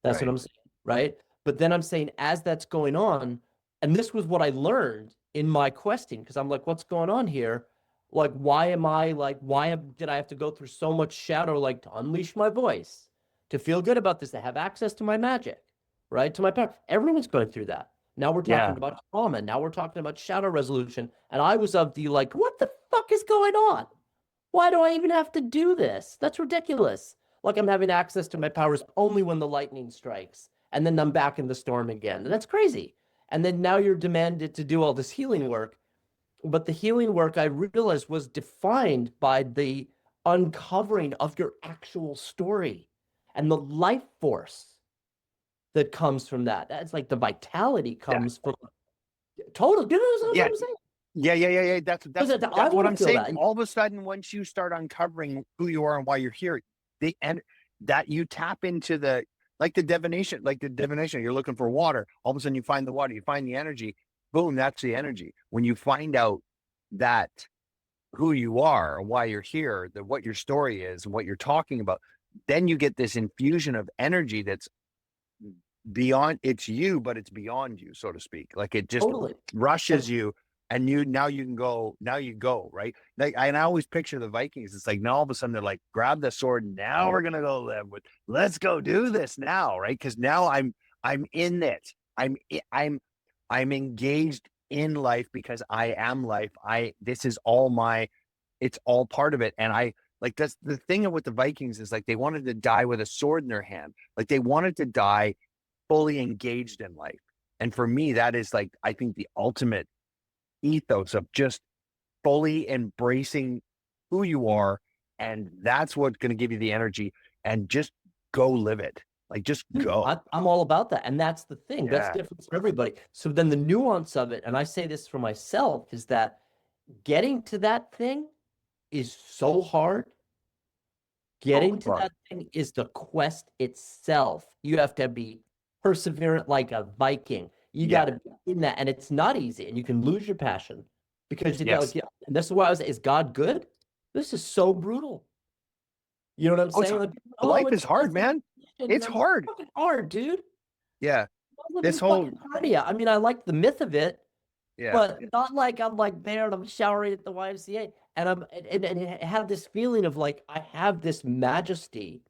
That's what Right. I'm saying, right? But then I'm saying as that's going on, and this was what I learned in my questing, because I'm like, what's going on here? Like, did I have to go through so much shadow, like to unleash my voice, to feel good about this, to have access to my magic, right? To my power. Everyone's going through that. Now we're Yeah. talking about trauma. Now we're talking about shadow resolution. And I was of the like, what the fuck is going on? Why do I even have to do this? That's ridiculous. Like I'm having access to my powers only when the lightning strikes, and then I'm back in the storm again. That's crazy. And then now you're demanded to do all this healing work. But the healing work I realized was defined by the uncovering of your actual story and the life force that comes from that. That's like the vitality Yeah. comes from total. You know what Yeah. I'm saying? Yeah. I That's what want I'm to feel saying. that. All of a sudden, once you start uncovering who you are and why you're here, and that you tap into the divination. You're looking for water. All of a sudden, you find the water. You find the energy. Boom, that's the energy. When you find out that who you are, why you're here, what your story is, and what you're talking about, then you get this infusion of energy that's beyond. It's you, but it's beyond you, so to speak. Like it just Totally. rushes you, and now you can go. Now you go right. Like and I always picture the Vikings. It's like now all of a sudden they're like, grab the sword. Now we're gonna go live with. Let's go do this now, right? Because now I'm in it. I'm engaged in life because I am life. This is all my. It's all part of it, and I like that's the thing with the Vikings is like they wanted to die with a sword in their hand. Like they wanted to die fully engaged in life. And for me, that is like, I think the ultimate ethos of just fully embracing who you are. And that's what's going to give you the energy and just go live it. Like just go. I'm all about that. And that's the thing. That's Yeah. different for everybody. So then the nuance of it, and I say this for myself, is that getting to that thing is so hard. Oh Getting my to God. that thing is the quest itself. You have to be perseverant like a Viking. You got Yeah. to be in that. And it's not easy. And you can lose your passion because you got Yes. like, yeah, and this is why I was, is God good? This is so brutal. You know what I'm Oh, saying? Like, oh, life it's is hard, man. and It's I'm like, hard. fucking hard, dude. Yeah. I live This in whole, fucking Cardia. I mean, I like the myth of it, yeah. but not like I'm like there and I'm showering at the YMCA. And and it had this feeling of like I have this majesty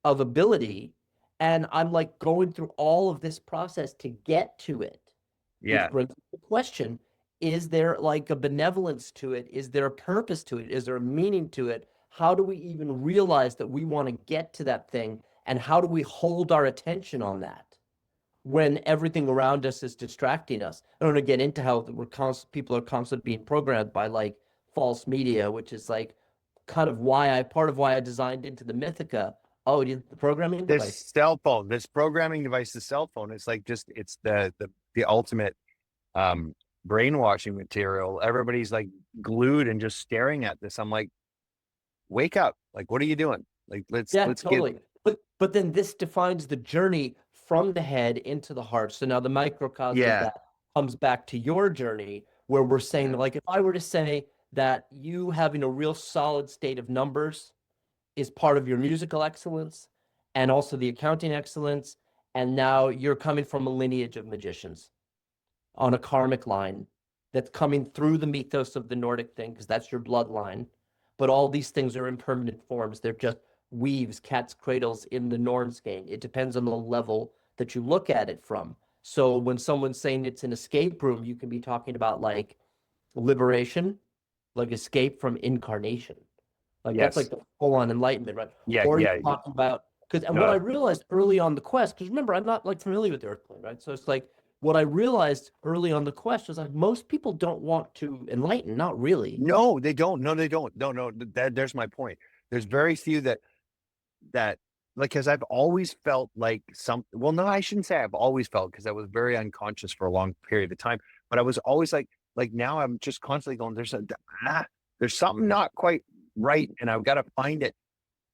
of ability, and I'm like going through all of this process to get to it, which Yeah. brings up the question, is there like a benevolence to it? Is there a purpose to it? Is there a meaning to it? How do we even realize that we want to get to that thing? And how do we hold our attention on that when everything around us is distracting us? I don't want to get into how people are constantly being programmed by like false media, which is like kind of part of why I designed Into the Mythica. Oh, the programming device. This programming device, the cell phone, it's like just, it's the ultimate um brainwashing material. Everybody's like glued and just staring at this. I'm like, wake up. Like, what are you doing? Like, Yeah, let's get. totally. But then this defines the journey from the head into the heart. So now the microcosm of Yeah. that comes back to your journey, where we're saying, like, if I were to say that you having a real solid state of numbers is part of your musical excellence and also the accounting excellence, and now you're coming from a lineage of magicians on a karmic line that's coming through the mythos of the Nordic thing, because that's your bloodline. but all these things are impermanent forms. They're just weaves, cat's cradles in the Norns game. It depends on the level that you look at it from. So when someone's saying it's an escape room, you can be talking about like liberation, like escape from incarnation. Like that's Yes. like the full-on enlightenment, right? Yeah. Or you Yeah. talk about because and what I No. realized early on the quest, because remember, I'm not like familiar with the Earth plane, right? So it's like what I realized early on the quest was like most people don't want to enlighten, not really. No, they don't. No, they don't. No, no. There's my point. There's very few that like because I've always felt like some. Well, no, I shouldn't say I've always felt because I was very unconscious for a long period of time. But I was always like now I'm just constantly going. There's something not quite right, and I've got to find it.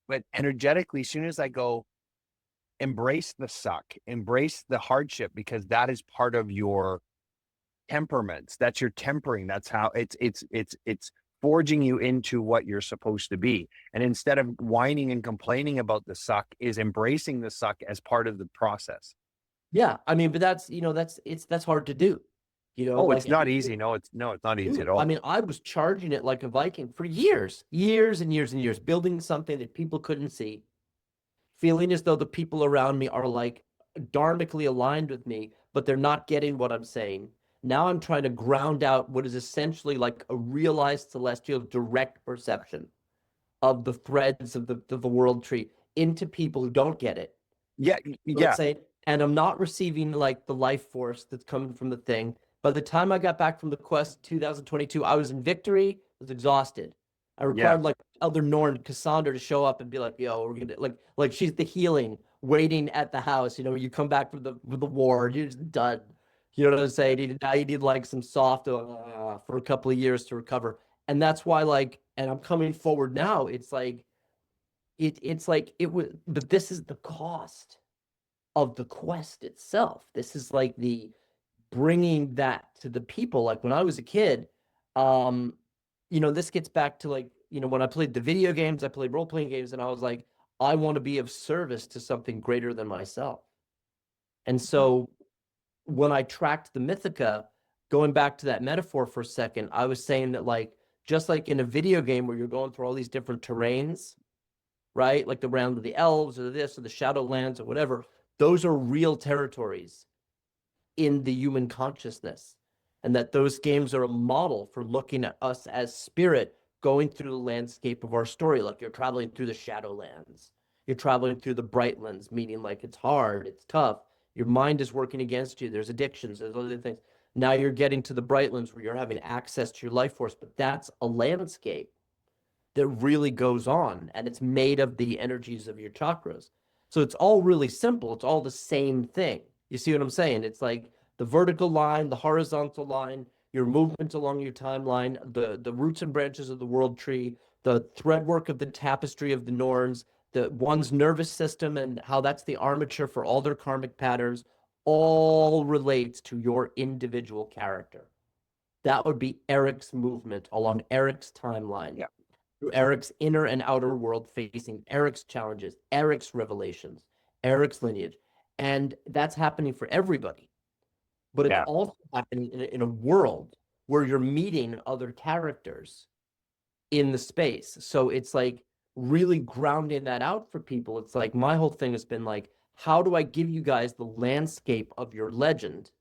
But energetically, as soon as I go, embrace the suck, embrace the hardship because that is part of your temperaments. That's your tempering. That's how it's forging you into what you're supposed to be. And instead of whining and complaining about the suck, is embracing the suck as part of the process. Yeah, I mean, but that's that's hard to do. Oh, Like it's not easy. No, it's not easy at I all. mean, I was charging it like a Viking for years, years and years and years, building something that people couldn't see, feeling as though the people around me are like dharmically aligned with me, but they're not getting what I'm saying. Now I'm trying to ground out what is essentially like a realized celestial direct perception of the threads of the world tree into people who don't get it. Yeah, Let's yeah, say, and I'm not receiving like the life force that's coming from the thing. By the time I got back from the quest 2022, I was in victory, was exhausted. I yeah, required like other Norn Cassandra to show up and be like, yo, we're gonna like she's the healing waiting at the house. You come back from the war, you're just done. You know what I'm saying? Now you need like some soft for a couple of years to recover. And that's why like, and I'm coming forward now. It's like it's like it was, but this is the cost of the quest itself. This is like the bringing that to the people. Like when I was a kid, um, this gets back to like, when I played the video games, I played role-playing games, and I was like, I want to be of service to something greater than myself. And so when I tracked the Mythica, going back to that metaphor for a second, I was saying that like just like in a video game where you're going through all these different terrains, right? Like the realm of the elves or this or the Shadowlands or whatever. Those are real territories in the human consciousness. And that those games are a model for looking at us as spirit going through the landscape of our story. Like you're traveling through the Shadowlands, you're traveling through the Brightlands, meaning like it's hard, it's tough. Your mind is working against you. There's addictions, there's other things. Now you're getting to the Brightlands where you're having access to your life force, but that's a landscape that really goes on, and it's made of the energies of your chakras. So it's all really simple. It's all the same thing. You see what I'm saying? It's like the vertical line, the horizontal line, your movement along your timeline, the roots and branches of the world tree, the thread work of the tapestry of the Norns, the one's nervous system and how that's the armature for all their karmic patterns, all relates to your individual character. That would be Eric's movement along Eric's timeline, yeah, through Eric's inner and outer world, facing Eric's challenges, Eric's revelations, Eric's lineage. And that's happening for everybody. But it's yeah, also happening in a world where you're meeting other characters in the space. So it's like really grounding that out for people. It's like my whole thing has been like, how do I give you guys the landscape of your legend,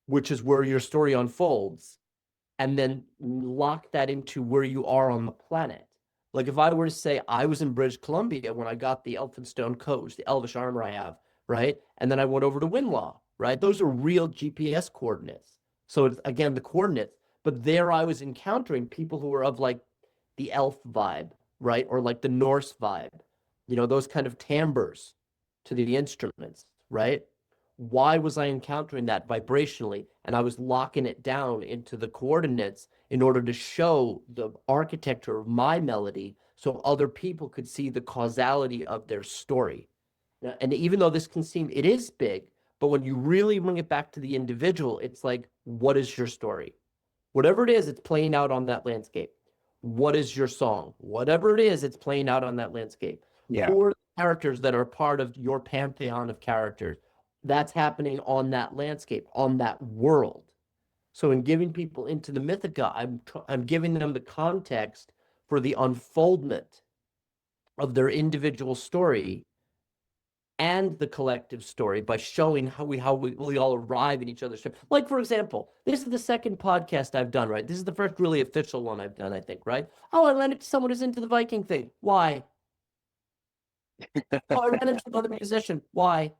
which is where your story unfolds, and then lock that into where you are on the planet. Like if I were to say I was in British Columbia when I got the Elphinstone coat, the elvish armor I have, right? And then I went over to Winlaw, right? Those are real GPS coordinates. So it's again the coordinates, but there I was encountering people who were of like the elf vibe, right? Or like the Norse vibe, those kind of timbres to the instruments, right? Why was I encountering that vibrationally? And I was locking it down into the coordinates in order to show the architecture of my melody so other people could see the causality of their story. And even though this can seem, it is big, but when you really bring it back to the individual, it's like, what is your story? Whatever it is, it's playing out on that landscape. What is your song? Whatever it is, it's playing out on that landscape. yeah, Who are the characters that are part of your pantheon of characters? That's happening on that landscape, on that world. So in giving people Into the Mythica, I'm giving them the context for the unfoldment of their individual story and the collective story by showing how we all arrive in each other's story. Like, for example, this is the second podcast I've done, right? This is the first really official one I've done, I think, right? Oh, I ran into someone who's into the Viking thing. Why? Oh, I ran into another musician. Why?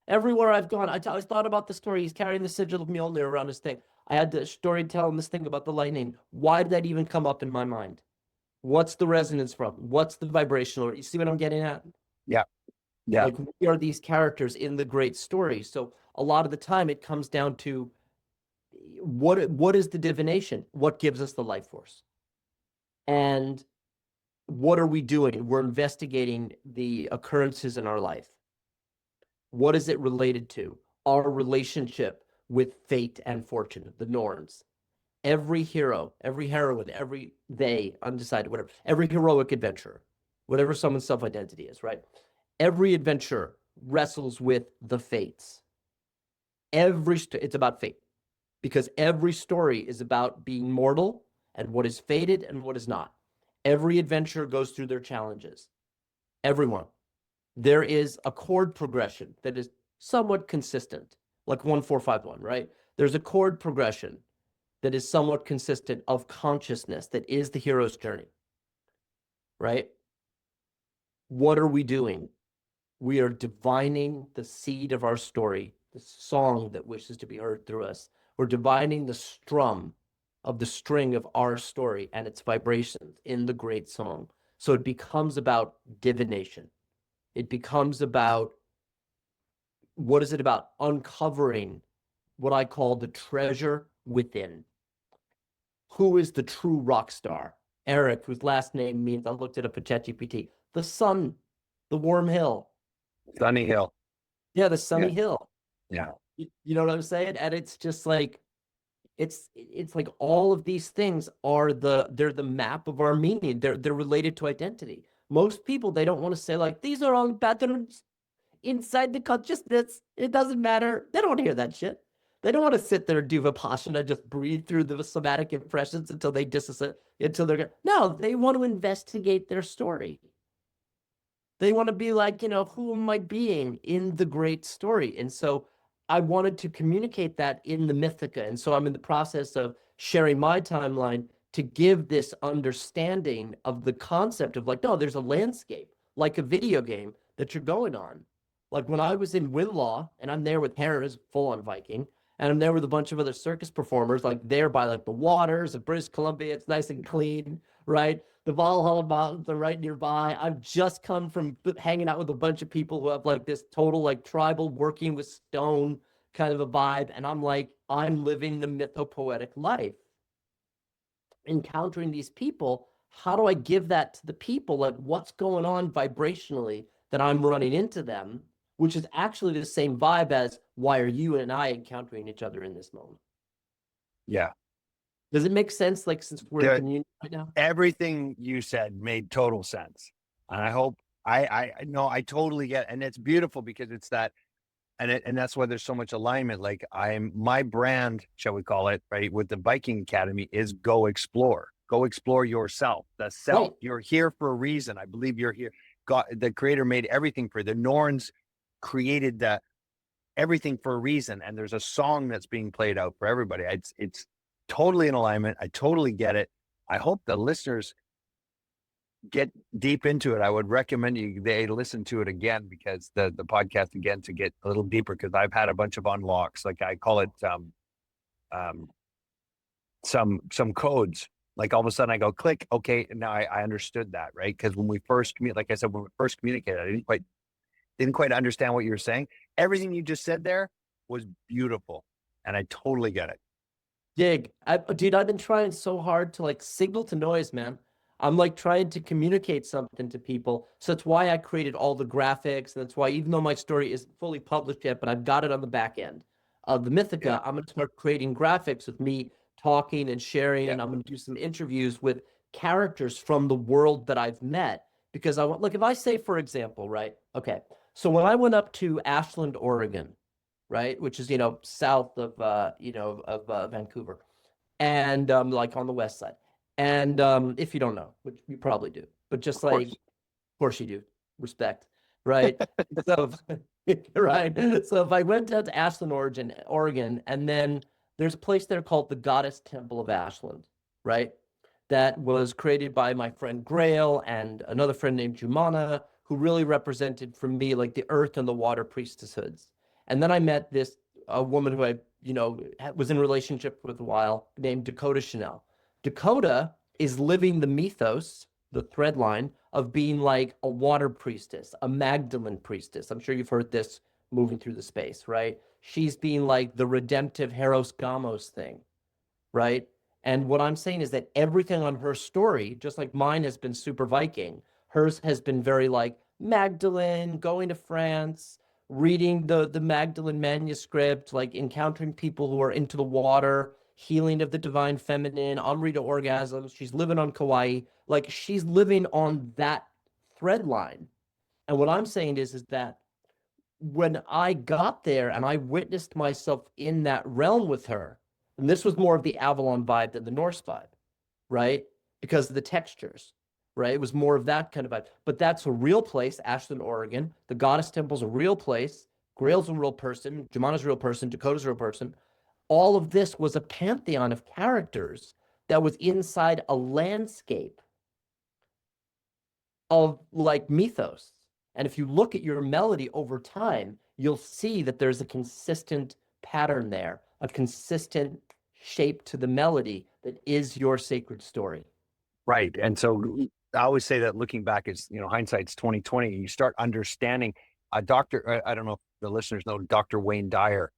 Everywhere I've gone, I thought about the story. He's carrying the sigil of Mjolnir around his thing. I had the story telling this thing about the lightning. Why did that even come up in my mind? What's the resonance from? What's the vibrational? You see what I'm getting at? Yeah. Yeah. Like, we are these characters in the great story. So a lot of the time it comes down to what is the divination? What gives us the life force? And what are we doing? We're investigating the occurrences in our life. What is it related to? Our relationship with fate and fortune, the Norns. Every hero, every heroine, undecided, whatever, every heroic adventurer, whatever someone's self-identity is, right? Every adventurer wrestles with the fates. It's about fate, because every story is about being mortal and what is fated and what is not. Every adventurer goes through their challenges. Everyone. There is a chord progression that is somewhat consistent, like 1-4-5-1, right? There's a chord progression that is somewhat consistent of consciousness that is the hero's journey, right? What are we doing? We are divining the seed of our story, the song that wishes to be heard through us. We're divining the strum of the string of our story and its vibrations in the great song. So it becomes about divination. It becomes about, what is it about? Uncovering what I call the treasure within. Who is the true rock star? Eric, whose last name means, I looked it up at ChatGPT, the sun, the warm hill. Sunny Hill. Yeah, the sunny Yeah. hill. Yeah. You know what I'm saying? And it's just like, it's like all of these things are they're the map of our meaning. They're related to identity. Most people, they don't want to say like, these are all patterns inside the consciousness. It doesn't matter. They don't want to hear that shit. They don't want to sit there and do Vipassana, just breathe through the somatic impressions until they dissociate, until they're, no, they want to investigate their story. They want to be like, who am I being in the great story? And so I wanted to communicate that in the Mythica. And so I'm in the process of sharing my timeline to give this understanding of the concept of like, no, there's a landscape, like a video game that you're going on. Like when I was in Winlaw and I'm there with Harris, full on Viking, and I'm there with a bunch of other circus performers, like there by like the waters of British Columbia. It's nice and clean, right? The Valhalla Mountains are right nearby. I've just come from hanging out with a bunch of people who have like this total like tribal working with stone kind of a vibe. And I'm like, I'm living the mythopoetic life. Encountering these people, how do I give that to the people? Like, what's going on vibrationally that I'm running into them, which is actually the same vibe as, why are you and I encountering each other in this moment? Yeah. Does it make sense? Like, since we're in communion right now? Everything you said made total sense. And I hope I know I totally get, and it's beautiful because it's that, and that's why there's so much alignment. Like my brand, shall we call it, right, with the Viking Academy is go explore yourself, the self. Right. You're here for a reason. I believe you're here. God, the creator made everything for you. The Norns created everything for a reason. And there's a song that's being played out for everybody. It's totally in alignment. I totally get it. I hope the listeners get deep into it. I would recommend they listen to it again, because the podcast again, to get a little deeper, because I've had a bunch of unlocks. Like I call it some codes. Like all of a sudden I go click, okay, now I understood that, right? Because when we first like I said, when we first communicated, I didn't quite understand what you were saying. Everything you just said there was beautiful, and I totally get it. Dig. Dude, I've been trying so hard to like signal to noise, man. I'm like trying to communicate something to people. So that's why I created all the graphics. And that's why, even though my story isn't fully published yet, but I've got it on the back end of the Mythica, Yeah. I'm going to start creating graphics with me talking and sharing. Yeah. And I'm going to do some interviews with characters from the world that I've met. Because I want, look, if I say, for example, right? Okay. So when I went up to Ashland, Oregon, right, which is, south of, Vancouver, and like on the west side. And if you don't know, which you probably do, but just Of like, course. of course you do, respect, right? So, right. So if I went down to Ashland, Oregon, and then there's a place there called the Goddess Temple of Ashland, right? That was created by my friend Grail and another friend named Jumana, who really represented for me like the earth and the water priestesshoods. And then I met this a woman who I, was in a relationship with a while named Dakota Chanel. Dakota is living the mythos, the thread line of being like a water priestess, a Magdalene priestess. I'm sure you've heard this moving through the space, right? She's being like the redemptive Heros Gamos thing, right? And what I'm saying is that everything on her story, just like mine has been super Viking, hers has been very like Magdalene, going to France, reading the Magdalene manuscript, like encountering people who are into the water, healing of the divine feminine, Amrita orgasms. She's living on Kauai. Like she's living on that thread line. And what I'm saying is that when I got there and I witnessed myself in that realm with her, and this was more of the Avalon vibe than the Norse vibe, right? Because of the textures, right? It was more of that kind of vibe. But that's a real place, Ashland, Oregon. The Goddess Temple's a real place. Grail's a real person. Jumana's a real person. Dakota's a real person. All of this was a pantheon of characters that was inside a landscape of like mythos. And if you look at your melody over time, you'll see that there's a consistent pattern there, a consistent shape to the melody that is your sacred story. Right. And so I always say that looking back is, hindsight's 2020. You start understanding I don't know if the listeners know Dr. Wayne Dyer.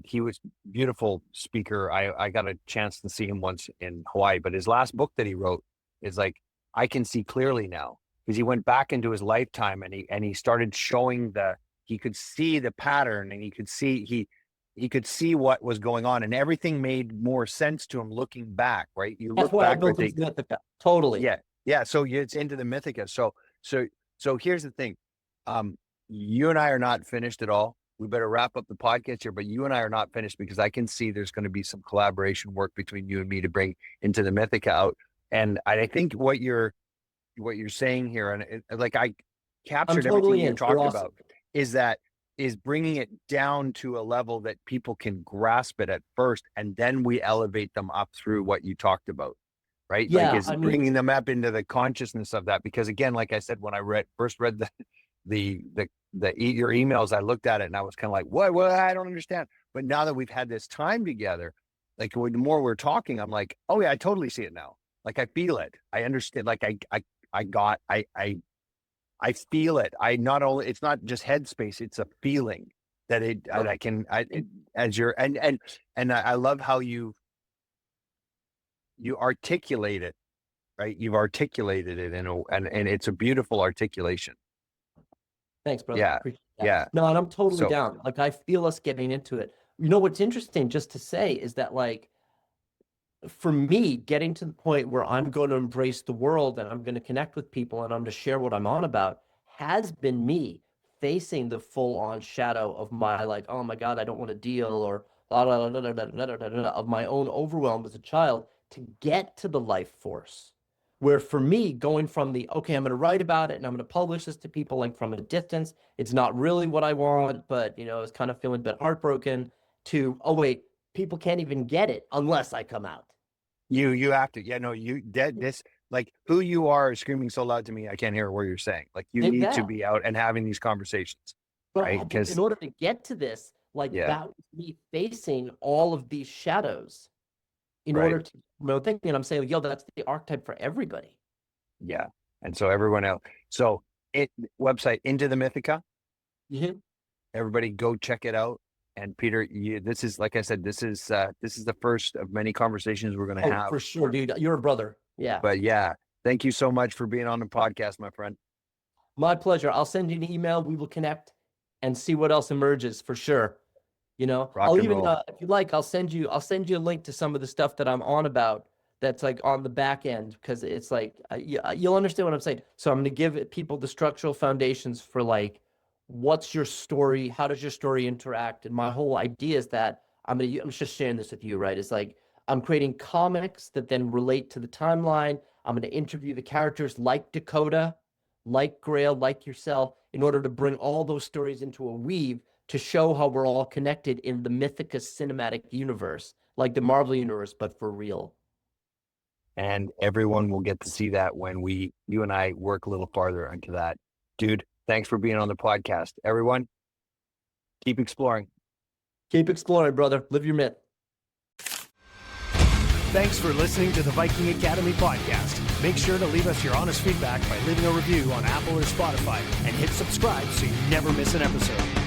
He was beautiful speaker. I got a chance to see him once in Hawaii, but his last book that he wrote is like, I can see clearly now, because he went back into his lifetime and he started showing he could see the pattern, and he could see what was going on, and everything made more sense to him looking back, right? You That's look why I back, right? built this Mythica. Totally. Yeah, yeah. So it's into the Mythica. So here's the thing. You and I are not finished at all. We better wrap up the podcast here, but you and I are not finished, because I can see there's going to be some collaboration work between you and me to bring Into the Mythica out. And I think what you're saying here, and like I I'm captured everything totally you in. You're talked awesome. about, is bringing it down to a level that people can grasp it at first, and then we elevate them up through what you talked about, right? Like Yeah, is I mean, bringing them up into the consciousness of that. Because again, like I said, when I first read your emails, I looked at it and I was kind of like, what? I don't understand. But now that we've had this time together, like the more we're talking, I'm like, oh yeah, I totally see it now. Like I feel it. I understand. Like I feel it. It's not just headspace, it's a feeling that I can, as you're, and I love how you articulate it, right? You've articulated it and it's a beautiful articulation. thanks, brother. Yeah. Appreciate that. Yeah. No, and I'm totally So down. Like I feel us getting into it. You know what's interesting just to say is that like for me, getting to the point where I'm going to embrace the world and I'm going to connect with people and I'm going to share what I'm on about has been me facing the full on shadow of my like, oh my God, I don't want to deal, or of my own overwhelm as a child to get to the life force. Where for me, going from the, okay, I'm going to write about it and I'm going to publish this to people like from a distance, it's not really what I want, but I was kind of feeling a bit heartbroken, to, oh wait, people can't even get it unless I come out. you have to, yeah, no, this, like who you are is screaming so loud to me, I can't hear what you're saying. Like you Dig need to that. be out and having these conversations, But right? in Because order to get to this, like yeah, that was me facing all of these shadows in right. order to thinking. And I'm saying, yo, that's the archetype for everybody. Yeah. And so everyone else, so it website Into the Mythica, Mhm. everybody go check it out. And Peter, this is, like I said, this is the first of many conversations we're going to Oh, have. for sure, dude. You're a brother. Yeah. But yeah, thank you so much for being on the podcast, my friend. My pleasure. I'll send you an email. We will connect and see what else emerges for sure. Rock I'll and even roll. if you like, I'll send you a link to some of the stuff that I'm on about that's like on the back end, because it's like you'll understand what I'm saying. So I'm going to give people the structural foundations for like what's your story, how does your story interact, and my whole idea is that I'm just sharing this with you, right? It's like I'm creating comics that then relate to the timeline. I'm going to interview the characters like Dakota, like Grail, like yourself, in order to bring all those stories into a weave to show how we're all connected in the Mythica cinematic universe, like the Marvel universe, but for real. And everyone will get to see that when you and I work a little farther into that. Dude, thanks for being on the podcast. Everyone, keep exploring. Keep exploring, brother. Live your myth. Thanks for listening to the Viking Academy podcast. Make sure to leave us your honest feedback by leaving a review on Apple or Spotify and hit subscribe so you never miss an episode.